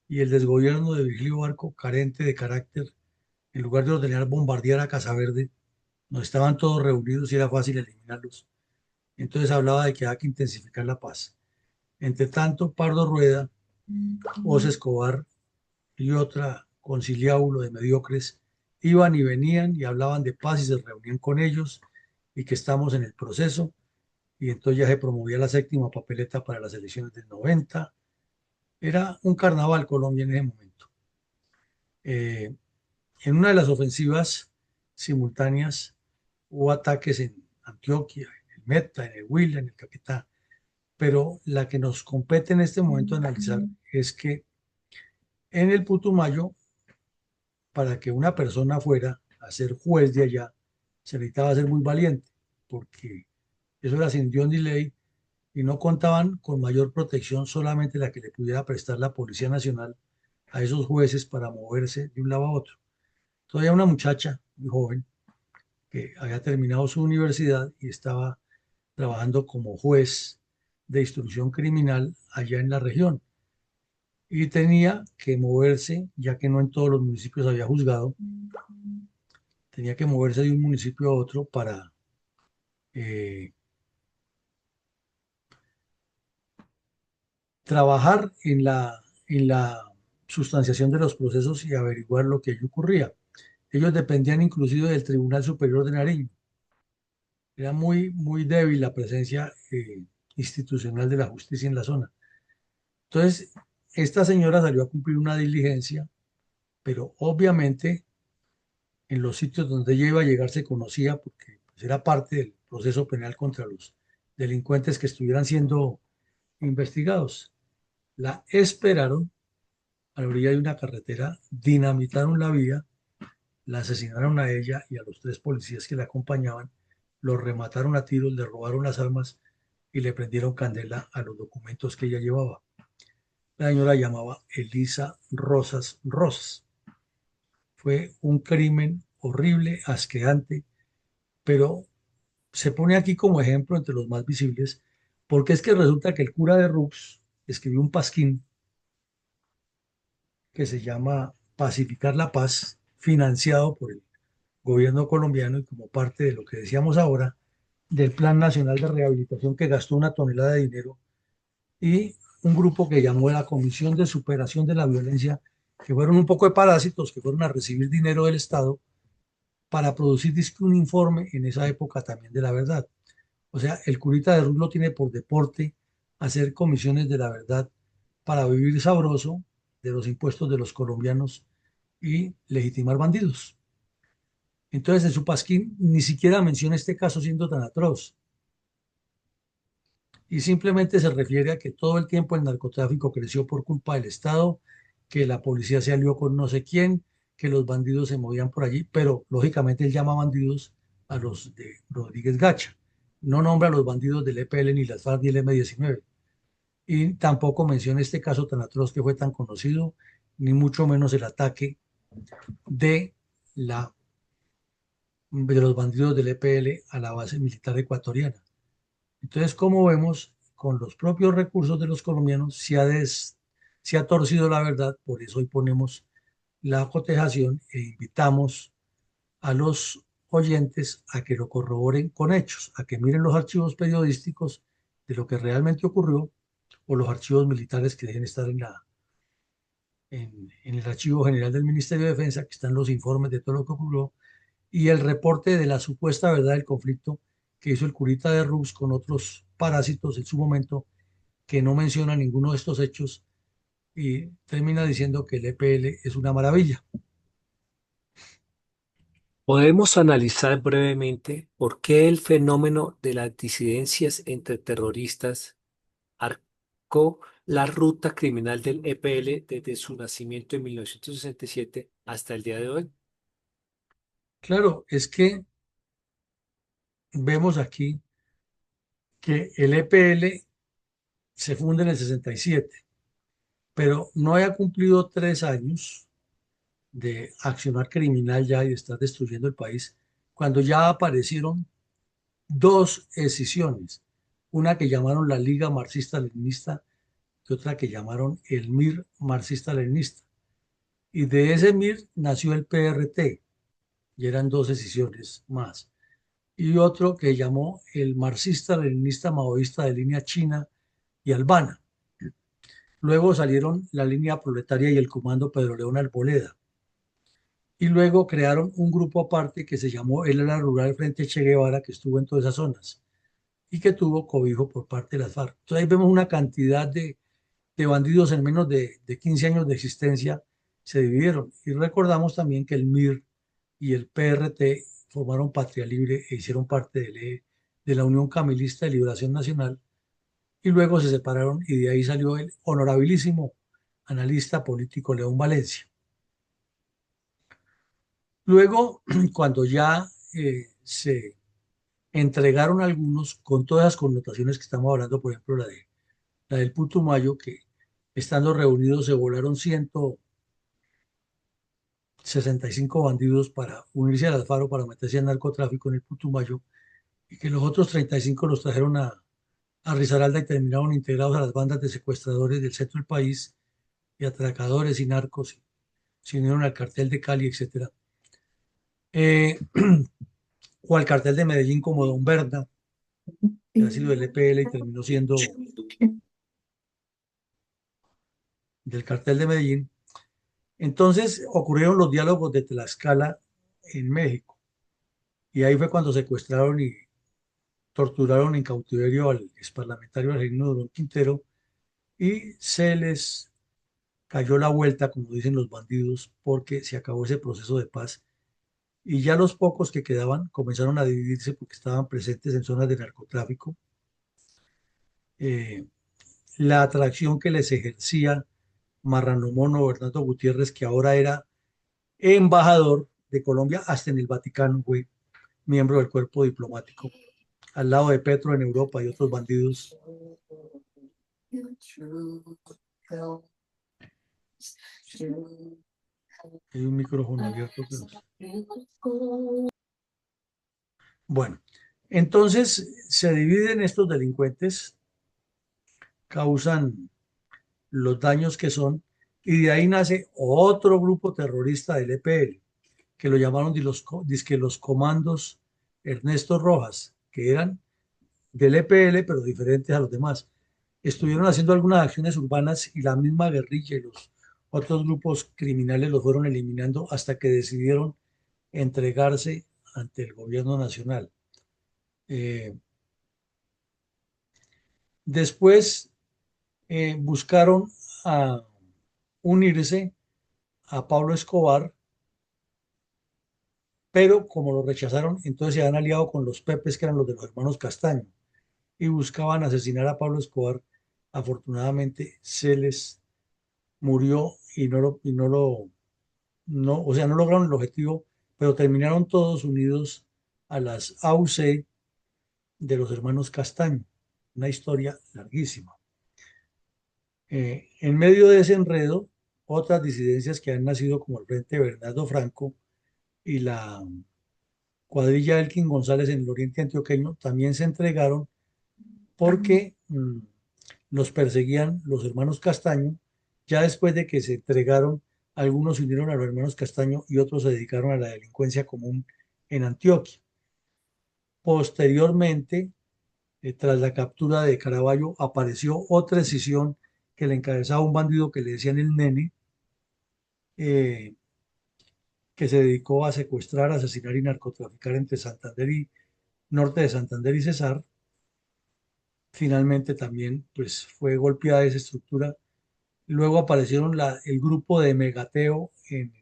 y el desgobierno de Virgilio Barco, carente de carácter, en lugar de ordenar bombardear a Casa Verde, no estaban todos reunidos y era fácil eliminarlos. Entonces hablaba de que había que intensificar la paz. Entre tanto, Pardo Rueda, José Escobar y otra conciliábulo de mediocres iban y venían y hablaban de paz y se reunían con ellos y que estamos en el proceso. Y entonces ya se promovía la séptima papeleta para las elecciones del 90. Era un carnaval Colombia en ese momento. Eh, en una de las ofensivas simultáneas hubo ataques en Antioquia, en el Meta, en el Huila, en el Caquetá, pero la que nos compete en este momento analizar es que en el Putumayo, para que una persona fuera a ser juez de allá, se necesitaba ser muy valiente, porque eso era sin Dios ni ley, y no contaban con mayor protección solamente la que le pudiera prestar la Policía Nacional a esos jueces para moverse de un lado a otro. Todavía una muchacha muy joven que había terminado su universidad y estaba trabajando como juez de instrucción criminal allá en la región. Y tenía que moverse, ya que no en todos los municipios había juzgado, tenía que moverse de un municipio a otro para eh, trabajar en la sustanciación de los procesos y averiguar lo que allí ocurría. Ellos dependían inclusive del Tribunal Superior de Nariño. Era muy, muy débil la presencia institucional de la justicia en la zona. Entonces, esta señora salió a cumplir una diligencia, pero obviamente en los sitios donde ella iba a llegar se conocía porque pues, era parte del proceso penal contra los delincuentes que estuvieran siendo investigados. La esperaron a la orilla de una carretera, dinamitaron la vía, la asesinaron a ella y a los tres policías que la acompañaban, los remataron a tiros, le robaron las armas y le prendieron candela a los documentos que ella llevaba. La señora llamaba Elisa Rosas Rosas. Fue un crimen horrible, asqueante, pero se pone aquí como ejemplo entre los más visibles, porque es que resulta que el cura de Rux escribió un pasquín que se llama Pacificar la Paz, financiado por el gobierno colombiano y como parte de lo que decíamos ahora, del Plan Nacional de Rehabilitación que gastó una tonelada de dinero y un grupo que llamó la Comisión de Superación de la Violencia, que fueron un poco de parásitos que fueron a recibir dinero del Estado para producir dizque un informe en esa época también de la verdad. O sea, el curita de Ruz lo tiene por deporte hacer comisiones de la verdad para vivir sabroso de los impuestos de los colombianos y legitimar bandidos. Entonces, en su pasquín ni siquiera menciona este caso siendo tan atroz y simplemente se refiere a que todo el tiempo el narcotráfico creció por culpa del Estado, que la policía se alió con no sé quién, que los bandidos se movían por allí, pero lógicamente él llama bandidos a los de Rodríguez Gacha. No nombra a los bandidos del EPL ni las FARC ni el M-19. Y tampoco menciona este caso tan atroz que fue tan conocido, ni mucho menos el ataque de, la, de los bandidos del EPL a la base militar ecuatoriana. Entonces, como vemos, con los propios recursos de los colombianos se ha torcido la verdad, por eso hoy ponemos la cotejación e invitamos a los oyentes a que lo corroboren con hechos, a que miren los archivos periodísticos de lo que realmente ocurrió o los archivos militares que deben estar en el Archivo General del Ministerio de Defensa, que están los informes de todo lo que ocurrió, y el reporte de la supuesta verdad del conflicto que hizo el curita de Rux con otros parásitos en su momento, que no menciona ninguno de estos hechos y termina diciendo que el EPL es una maravilla. Podemos analizar brevemente por qué el fenómeno de las disidencias entre terroristas arcó la ruta criminal del EPL desde su nacimiento en 1967 hasta el día de hoy. Claro, es que vemos aquí que el EPL se funda en el 67, pero no haya cumplido 3 años de accionar criminal ya y de estar destruyendo el país, cuando ya aparecieron dos escisiones, una que llamaron la Liga Marxista-Leninista y otra que llamaron el MIR Marxista-Leninista. Y de ese MIR nació el PRT, y eran dos escisiones más. Y otro que llamó el Marxista-Leninista Maoísta de línea china y albana. Luego salieron la línea proletaria y el comando Pedro León Arboleda. Y luego crearon un grupo aparte que se llamó el Ala Rural Frente Che Guevara, que estuvo en todas esas zonas y que tuvo cobijo por parte de las FARC. Entonces ahí vemos una cantidad de bandidos en menos de 15 años de existencia se dividieron. Y recordamos también que el MIR y el PRT formaron Patria Libre e hicieron parte de la Unión Camilista de Liberación Nacional y luego se separaron y de ahí salió el honorabilísimo analista político León Valencia. Luego, cuando ya se entregaron algunos con todas las connotaciones que estamos hablando, por ejemplo, la del Putumayo, que estando reunidos se volaron 165 bandidos para unirse al Alfaro para meterse al narcotráfico en el Putumayo, y que los otros 35 los trajeron a Risaralda y terminaron integrados a las bandas de secuestradores del centro del país y atracadores y narcos, y se unieron al cartel de Cali, etcétera. Eh, o al cartel de Medellín como Don Berna, que ha sido del EPL y terminó siendo del cartel de Medellín. Entonces ocurrieron los diálogos de Tlaxcala en México y ahí fue cuando secuestraron y torturaron en cautiverio al exparlamentario argentino Durón Quintero y se les cayó la vuelta, como dicen los bandidos, porque se acabó ese proceso de paz y ya los pocos que quedaban comenzaron a dividirse porque estaban presentes en zonas de narcotráfico. Eh, la atracción que les ejercía Marrano Mono Bernardo Gutiérrez, que ahora era embajador de Colombia hasta en el Vaticano, fue miembro del cuerpo diplomático, al lado de Petro en Europa y otros bandidos. Hay un micrófono abierto. Bueno, entonces se dividen estos delincuentes, causan los daños que son, y de ahí nace otro grupo terrorista del EPL, que lo llamaron dizque los comandos Ernesto Rojas, que eran del EPL, pero diferentes a los demás. Estuvieron haciendo algunas acciones urbanas y la misma guerrilla y los otros grupos criminales los fueron eliminando hasta que decidieron entregarse ante el gobierno nacional. Eh, Después buscaron a unirse a Pablo Escobar, pero como lo rechazaron, entonces se han aliado con los Pepes, que eran los de los hermanos Castaño, y buscaban asesinar a Pablo Escobar. Afortunadamente se les murió o sea, no lograron el objetivo, pero terminaron todos unidos a las AUC de los hermanos Castaño. Una historia larguísima. En medio de ese enredo, otras disidencias que han nacido como el Frente Bernardo Franco y la cuadrilla Elkin González en el oriente antioqueño también se entregaron porque los perseguían los hermanos Castaño. Ya después de que se entregaron, algunos se unieron a los hermanos Castaño y otros se dedicaron a la delincuencia común en Antioquia. Posteriormente, tras la captura de Caraballo, apareció otra escisión que le encabezaba un bandido que le decían el Nene, eh, que se dedicó a secuestrar, asesinar y narcotraficar entre Santander y norte de Santander y Cesar. Finalmente también pues, fue golpeada esa estructura. Luego aparecieron el grupo de Megateo en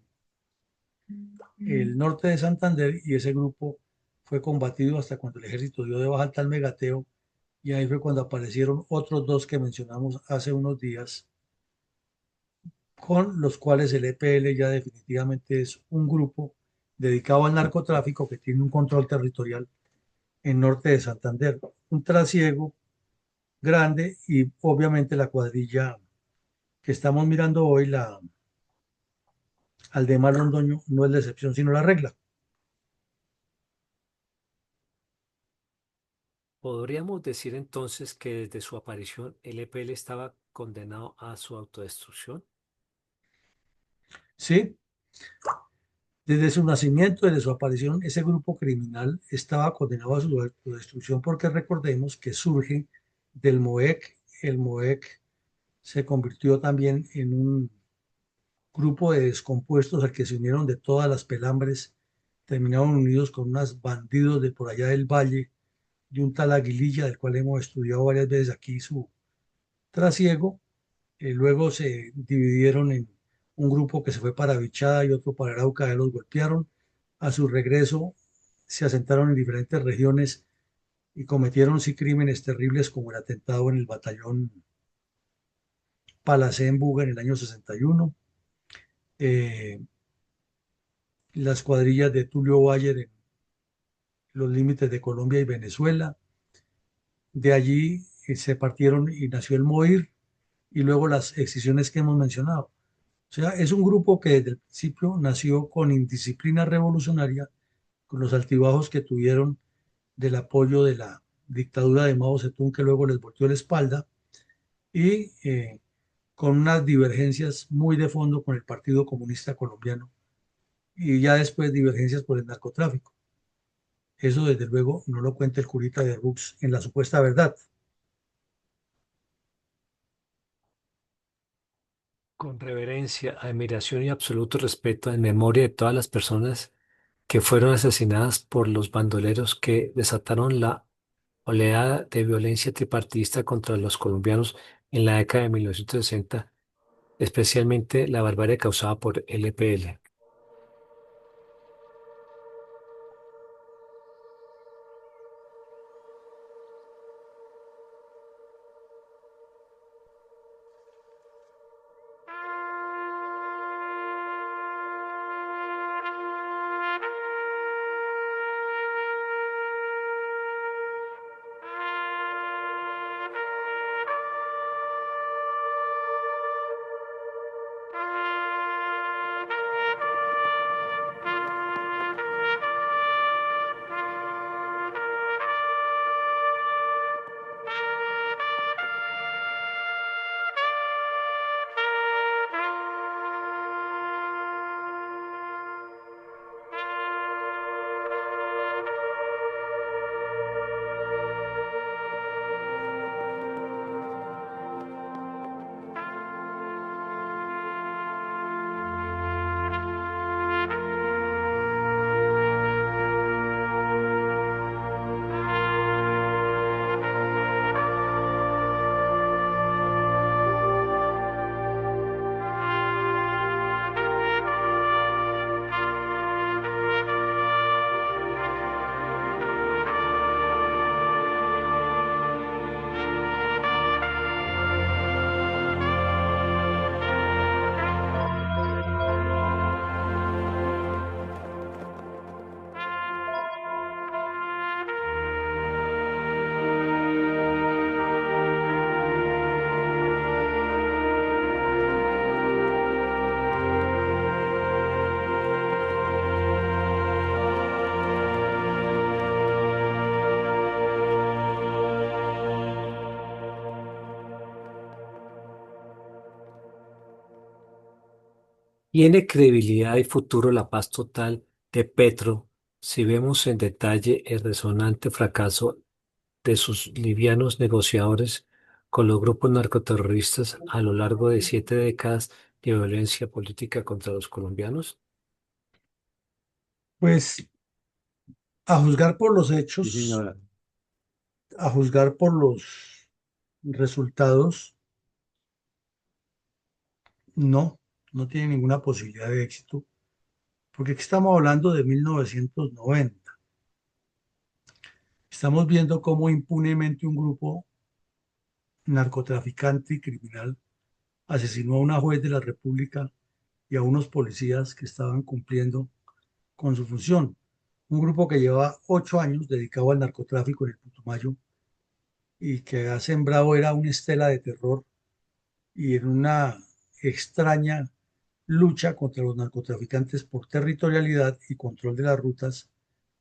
el norte de Santander y ese grupo fue combatido hasta cuando el ejército dio de baja al tal Megateo y ahí fue cuando aparecieron otros dos que mencionamos hace unos días, con los cuales el EPL ya definitivamente es un grupo dedicado al narcotráfico que tiene un control territorial en norte de Santander, un trasiego grande y obviamente la cuadrilla que estamos mirando hoy, la Aldemar Londoño, no es la excepción sino la regla. ¿Podríamos decir entonces que desde su aparición el EPL estaba condenado a su autodestrucción? Sí, desde su nacimiento, desde su aparición, ese grupo criminal estaba condenado a su autodestrucción porque recordemos que surge del MOEC. El MOEC se convirtió también en un grupo de descompuestos al que se unieron de todas las pelambres, terminaron unidos con unos bandidos de por allá del valle, de un tal Aguililla, del cual hemos estudiado varias veces aquí su trasiego. Luego se dividieron en un grupo que se fue para Vichada y otro para Arauca, ya los golpearon. A su regreso se asentaron en diferentes regiones y cometieron sí crímenes terribles como el atentado en el batallón Palacé en Buga en el año 61, eh, las cuadrillas de Tulio Bayer en los límites de Colombia y Venezuela. De allí se partieron y nació el MOIR y luego las excisiones que hemos mencionado. O sea, es un grupo que desde el principio nació con indisciplina revolucionaria, con los altibajos que tuvieron del apoyo de la dictadura de Mao Zedong, que luego les volteó la espalda, y con unas divergencias muy de fondo con el Partido Comunista Colombiano, y ya después divergencias por el narcotráfico. Eso desde luego no lo cuenta el curita de Rux en La Supuesta Verdad. Con reverencia, admiración y absoluto respeto en memoria de todas las personas que fueron asesinadas por los bandoleros que desataron la oleada de violencia tripartidista contra los colombianos en la década de 1960, especialmente la barbarie causada por el EPL. ¿Tiene credibilidad y futuro la paz total de Petro si vemos en detalle el resonante fracaso de sus livianos negociadores con los grupos narcoterroristas a lo largo de 7 décadas de violencia política contra los colombianos? Pues a juzgar por los Sí, hechos, señora. a juzgar por los resultados, no, no tiene ninguna posibilidad de éxito, porque aquí estamos hablando de 1990. Estamos viendo cómo impunemente un grupo narcotraficante y criminal asesinó a una juez de la República y a unos policías que estaban cumpliendo con su función. Un grupo que lleva 8 años dedicado al narcotráfico en el Putumayo y que ha sembrado era una estela de terror y en una extraña lucha contra los narcotraficantes por territorialidad y control de las rutas,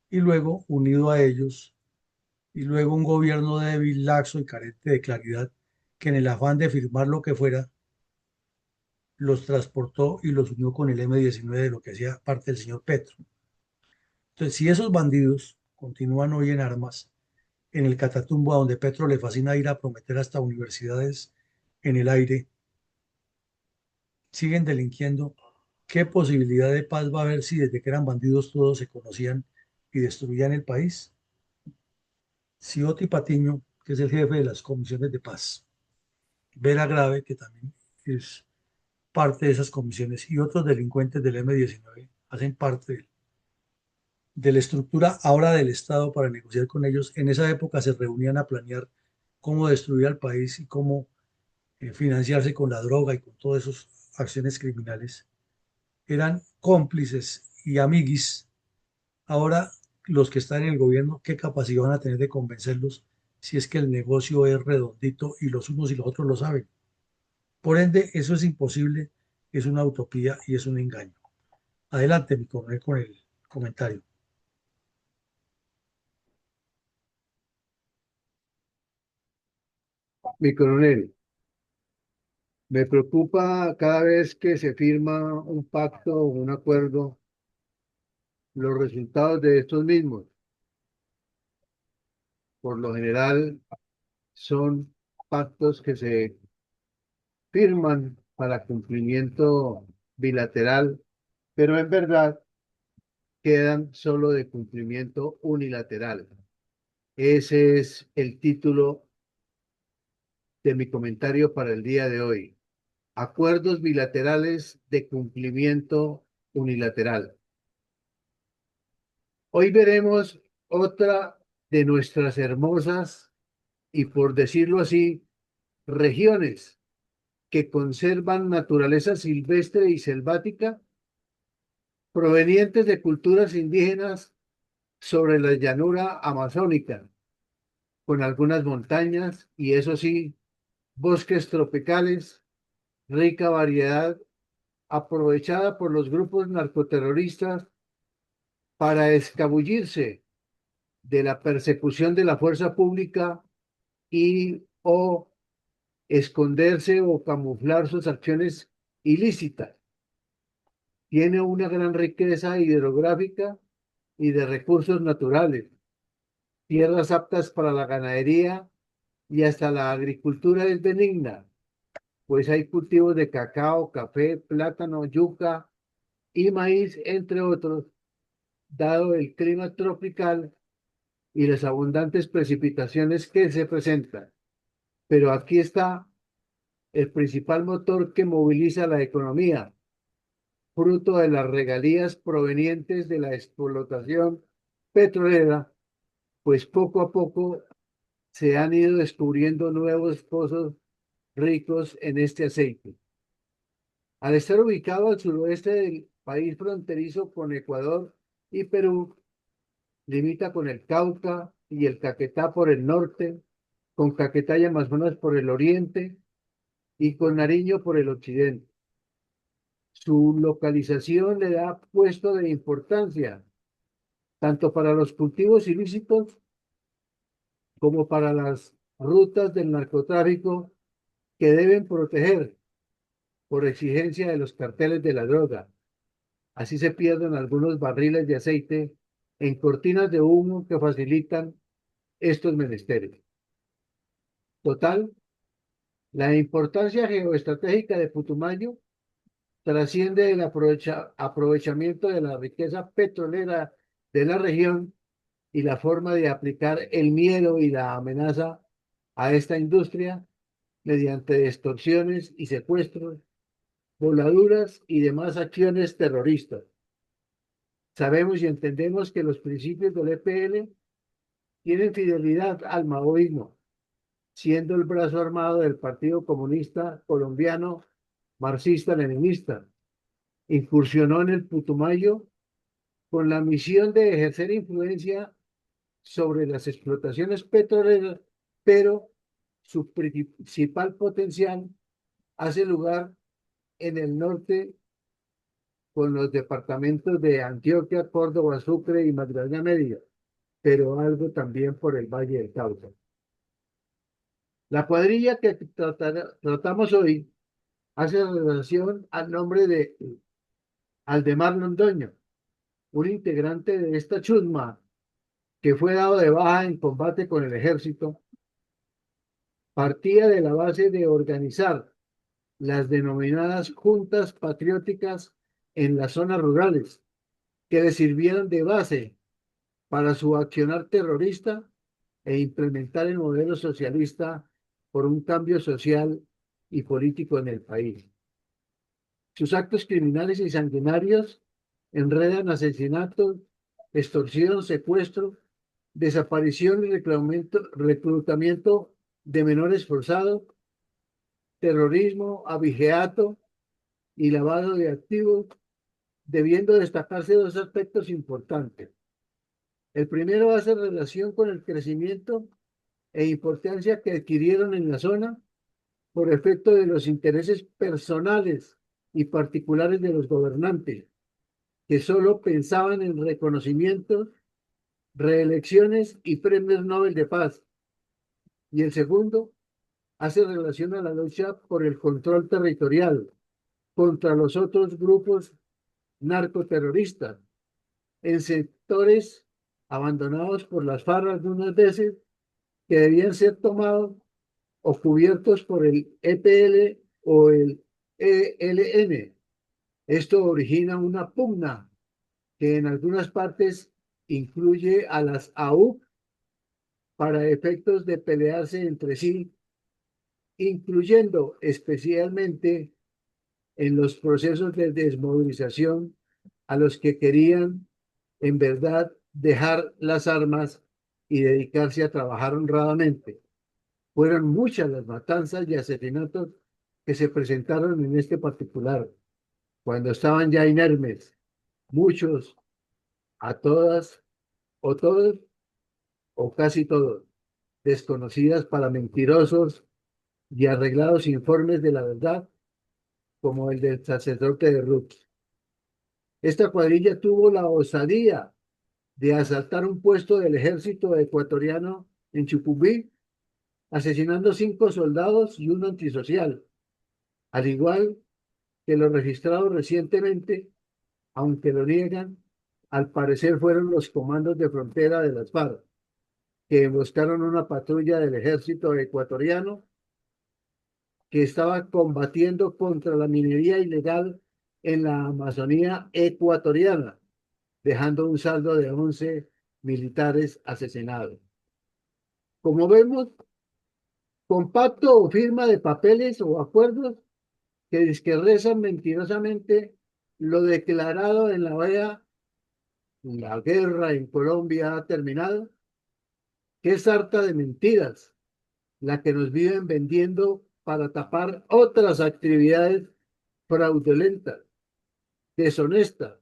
y luego unido a ellos, y luego un gobierno débil, laxo y carente de claridad, que en el afán de firmar lo que fuera, los transportó y los unió con el M-19 de lo que hacía parte del señor Petro. Entonces, si esos bandidos continúan hoy en armas, en el Catatumbo, a donde Petro le fascina ir a prometer hasta universidades en el aire, siguen delinquiendo, ¿qué posibilidad de paz va a haber si desde que eran bandidos todos se conocían y destruían el país? Ciotti Patiño, que es el jefe de las comisiones de paz, Vera Grave, que también es parte de esas comisiones, y otros delincuentes del M-19 hacen parte de la estructura ahora del Estado para negociar con ellos. En esa época se reunían a planear cómo destruir al país y cómo financiarse con la droga y con todas esas acciones criminales. Eran cómplices y amiguis. Ahora, los que están en el gobierno, ¿qué capacidad van a tener de convencerlos si es que el negocio es redondito y los unos y los otros lo saben? Por ende, eso es imposible, es una utopía y es un engaño. Adelante, mi coronel, con el comentario. Mi coronel, me preocupa cada vez que se firma un pacto o un acuerdo, los resultados de estos mismos. Por lo general son pactos que se firman para cumplimiento bilateral, pero en verdad quedan solo de cumplimiento unilateral. Ese es el título de mi comentario para el día de hoy. Acuerdos bilaterales de cumplimiento unilateral. Hoy veremos otra de nuestras hermosas y, por decirlo así, regiones que conservan naturaleza silvestre y selvática provenientes de culturas indígenas sobre la llanura amazónica, con algunas montañas y, eso sí, bosques tropicales, rica variedad aprovechada por los grupos narcoterroristas para escabullirse de la persecución de la fuerza pública y o esconderse o camuflar sus acciones ilícitas. Tiene una gran riqueza hidrográfica y de recursos naturales, tierras aptas para la ganadería y hasta la agricultura es benigna, pues hay cultivos de cacao, café, plátano, yuca y maíz, entre otros, dado el clima tropical y las abundantes precipitaciones que se presentan. Pero aquí está el principal motor que moviliza la economía, fruto de las regalías provenientes de la explotación petrolera, pues poco a poco se han ido descubriendo nuevos pozos ricos en este aceite. Al estar ubicado al suroeste del país fronterizo con Ecuador y Perú, limita con el Cauca y el Caquetá por el norte, con Caquetá y Amazonas por el oriente y con Nariño por el occidente. Su localización le da puesto de importancia tanto para los cultivos ilícitos como para las rutas del narcotráfico que deben proteger, por exigencia de los carteles de la droga. Así se pierden algunos barriles de aceite en cortinas de humo que facilitan estos menesteres. Total, la importancia geoestratégica de Putumayo trasciende el aprovechamiento de la riqueza petrolera de la región y la forma de aplicar el miedo y la amenaza a esta industria mediante extorsiones y secuestros, voladuras y demás acciones terroristas. Sabemos y entendemos que los principios del EPL tienen fidelidad al maoísmo, siendo el brazo armado del Partido Comunista Colombiano marxista-leninista. Incursionó en el Putumayo con la misión de ejercer influencia sobre las explotaciones petroleras, pero su principal potencial hace lugar en el norte con los departamentos de Antioquia, Córdoba, Sucre y Magdalena Medio, pero algo también por el Valle del Cauca. La cuadrilla que tratamos hoy hace relación al nombre de Aldemar Londoño, un integrante de esta chusma que fue dado de baja en combate con el ejército. Partía de la base de organizar las denominadas juntas patrióticas en las zonas rurales, que le sirvieron de base para su accionar terrorista e implementar el modelo socialista por un cambio social y político en el país. Sus actos criminales y sanguinarios enredan asesinatos, extorsión, secuestro, desaparición y reclutamiento de menores forzados, terrorismo, abigeato y lavado de activos, debiendo destacarse dos aspectos importantes. El primero hace relación con el crecimiento e importancia que adquirieron en la zona por efecto de los intereses personales y particulares de los gobernantes, que solo pensaban en reconocimientos, reelecciones y premios Nobel de Paz. Y el segundo hace relación a la lucha por el control territorial contra los otros grupos narcoterroristas en sectores abandonados por las FARC algunas veces, que debían ser tomados o cubiertos por el EPL o el ELN. Esto origina una pugna que en algunas partes incluye a las AUC para efectos de pelearse entre sí, incluyendo especialmente en los procesos de desmovilización a los que querían en verdad dejar las armas y dedicarse a trabajar honradamente. Fueron muchas las matanzas y asesinatos que se presentaron en este particular, cuando estaban ya inermes, muchos, a todas, o todos, o casi todos, desconocidas para mentirosos y arreglados informes de la verdad, como el del sacerdote de Ruth. Esta cuadrilla tuvo la osadía de asaltar un puesto del ejército ecuatoriano en Chucumbí, asesinando 5 soldados y un antisocial, al igual que los registrados recientemente, aunque lo niegan, al parecer fueron los comandos de frontera de las FARC, que emboscaron una patrulla del ejército ecuatoriano que estaba combatiendo contra la minería ilegal en la Amazonía ecuatoriana, dejando un saldo de 11 militares asesinados. Como vemos, con pacto o firma de papeles o acuerdos que rezan mentirosamente lo declarado en la OEA, la guerra en Colombia ha terminado, que es harta de mentiras la que nos viven vendiendo para tapar otras actividades fraudulentas, deshonestas,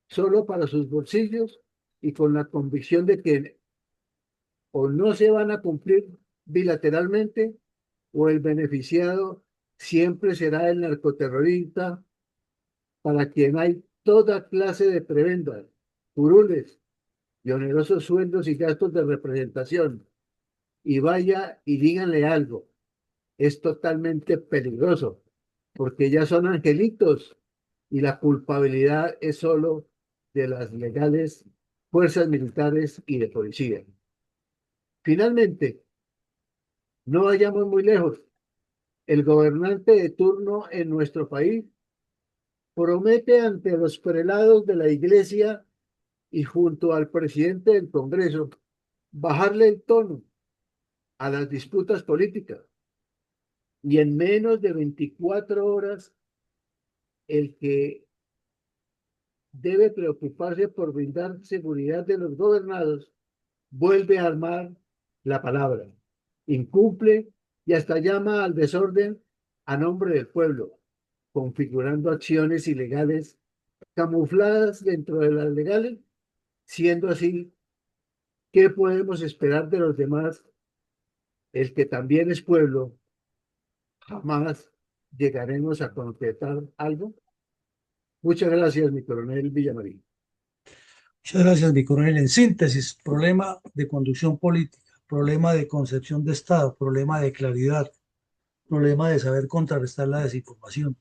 solo para sus bolsillos y con la convicción de que o no se van a cumplir bilateralmente o el beneficiado siempre será el narcoterrorista para quien hay toda clase de prebendas, curules y onerosos sueldos y gastos de representación. Y vaya y díganle algo, es totalmente peligroso porque ya son angelitos y la culpabilidad es solo de las legales fuerzas militares y de policía. Finalmente, no vayamos muy lejos. El gobernante de turno en nuestro país promete ante los prelados de la iglesia y junto al presidente del Congreso bajarle el tono a las disputas políticas. Y en menos de 24 horas, el que debe preocuparse por brindar seguridad de los gobernados vuelve a armar la palabra, incumple y hasta llama al desorden a nombre del pueblo, configurando acciones ilegales camufladas dentro de las legales. Siendo así, ¿qué podemos esperar de los demás? El que también es pueblo, jamás llegaremos a concretar algo. Muchas gracias, mi coronel Villamarín. Muchas gracias, mi coronel. En síntesis, problema de conducción política, problema de concepción de Estado, problema de claridad, problema de saber contrarrestar la desinformación,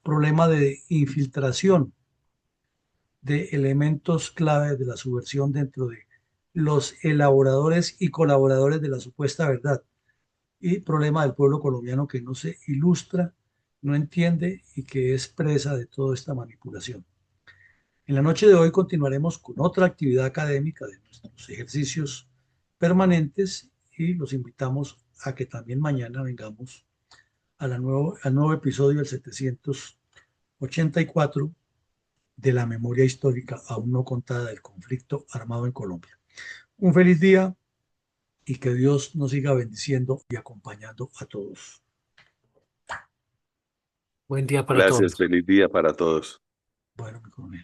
problema de infiltración de elementos clave de la subversión dentro de los elaboradores y colaboradores de la supuesta verdad, y problema del pueblo colombiano que no se ilustra, no entiende y que es presa de toda esta manipulación. En la noche de hoy continuaremos con otra actividad académica de nuestros ejercicios permanentes y los invitamos a que también mañana vengamos a al nuevo episodio del 784 de la memoria histórica aún no contada del conflicto armado en Colombia. Un feliz día y que Dios nos siga bendiciendo y acompañando a todos. Buen día para Gracias, todos. feliz día para todos. Bueno, mi coronel.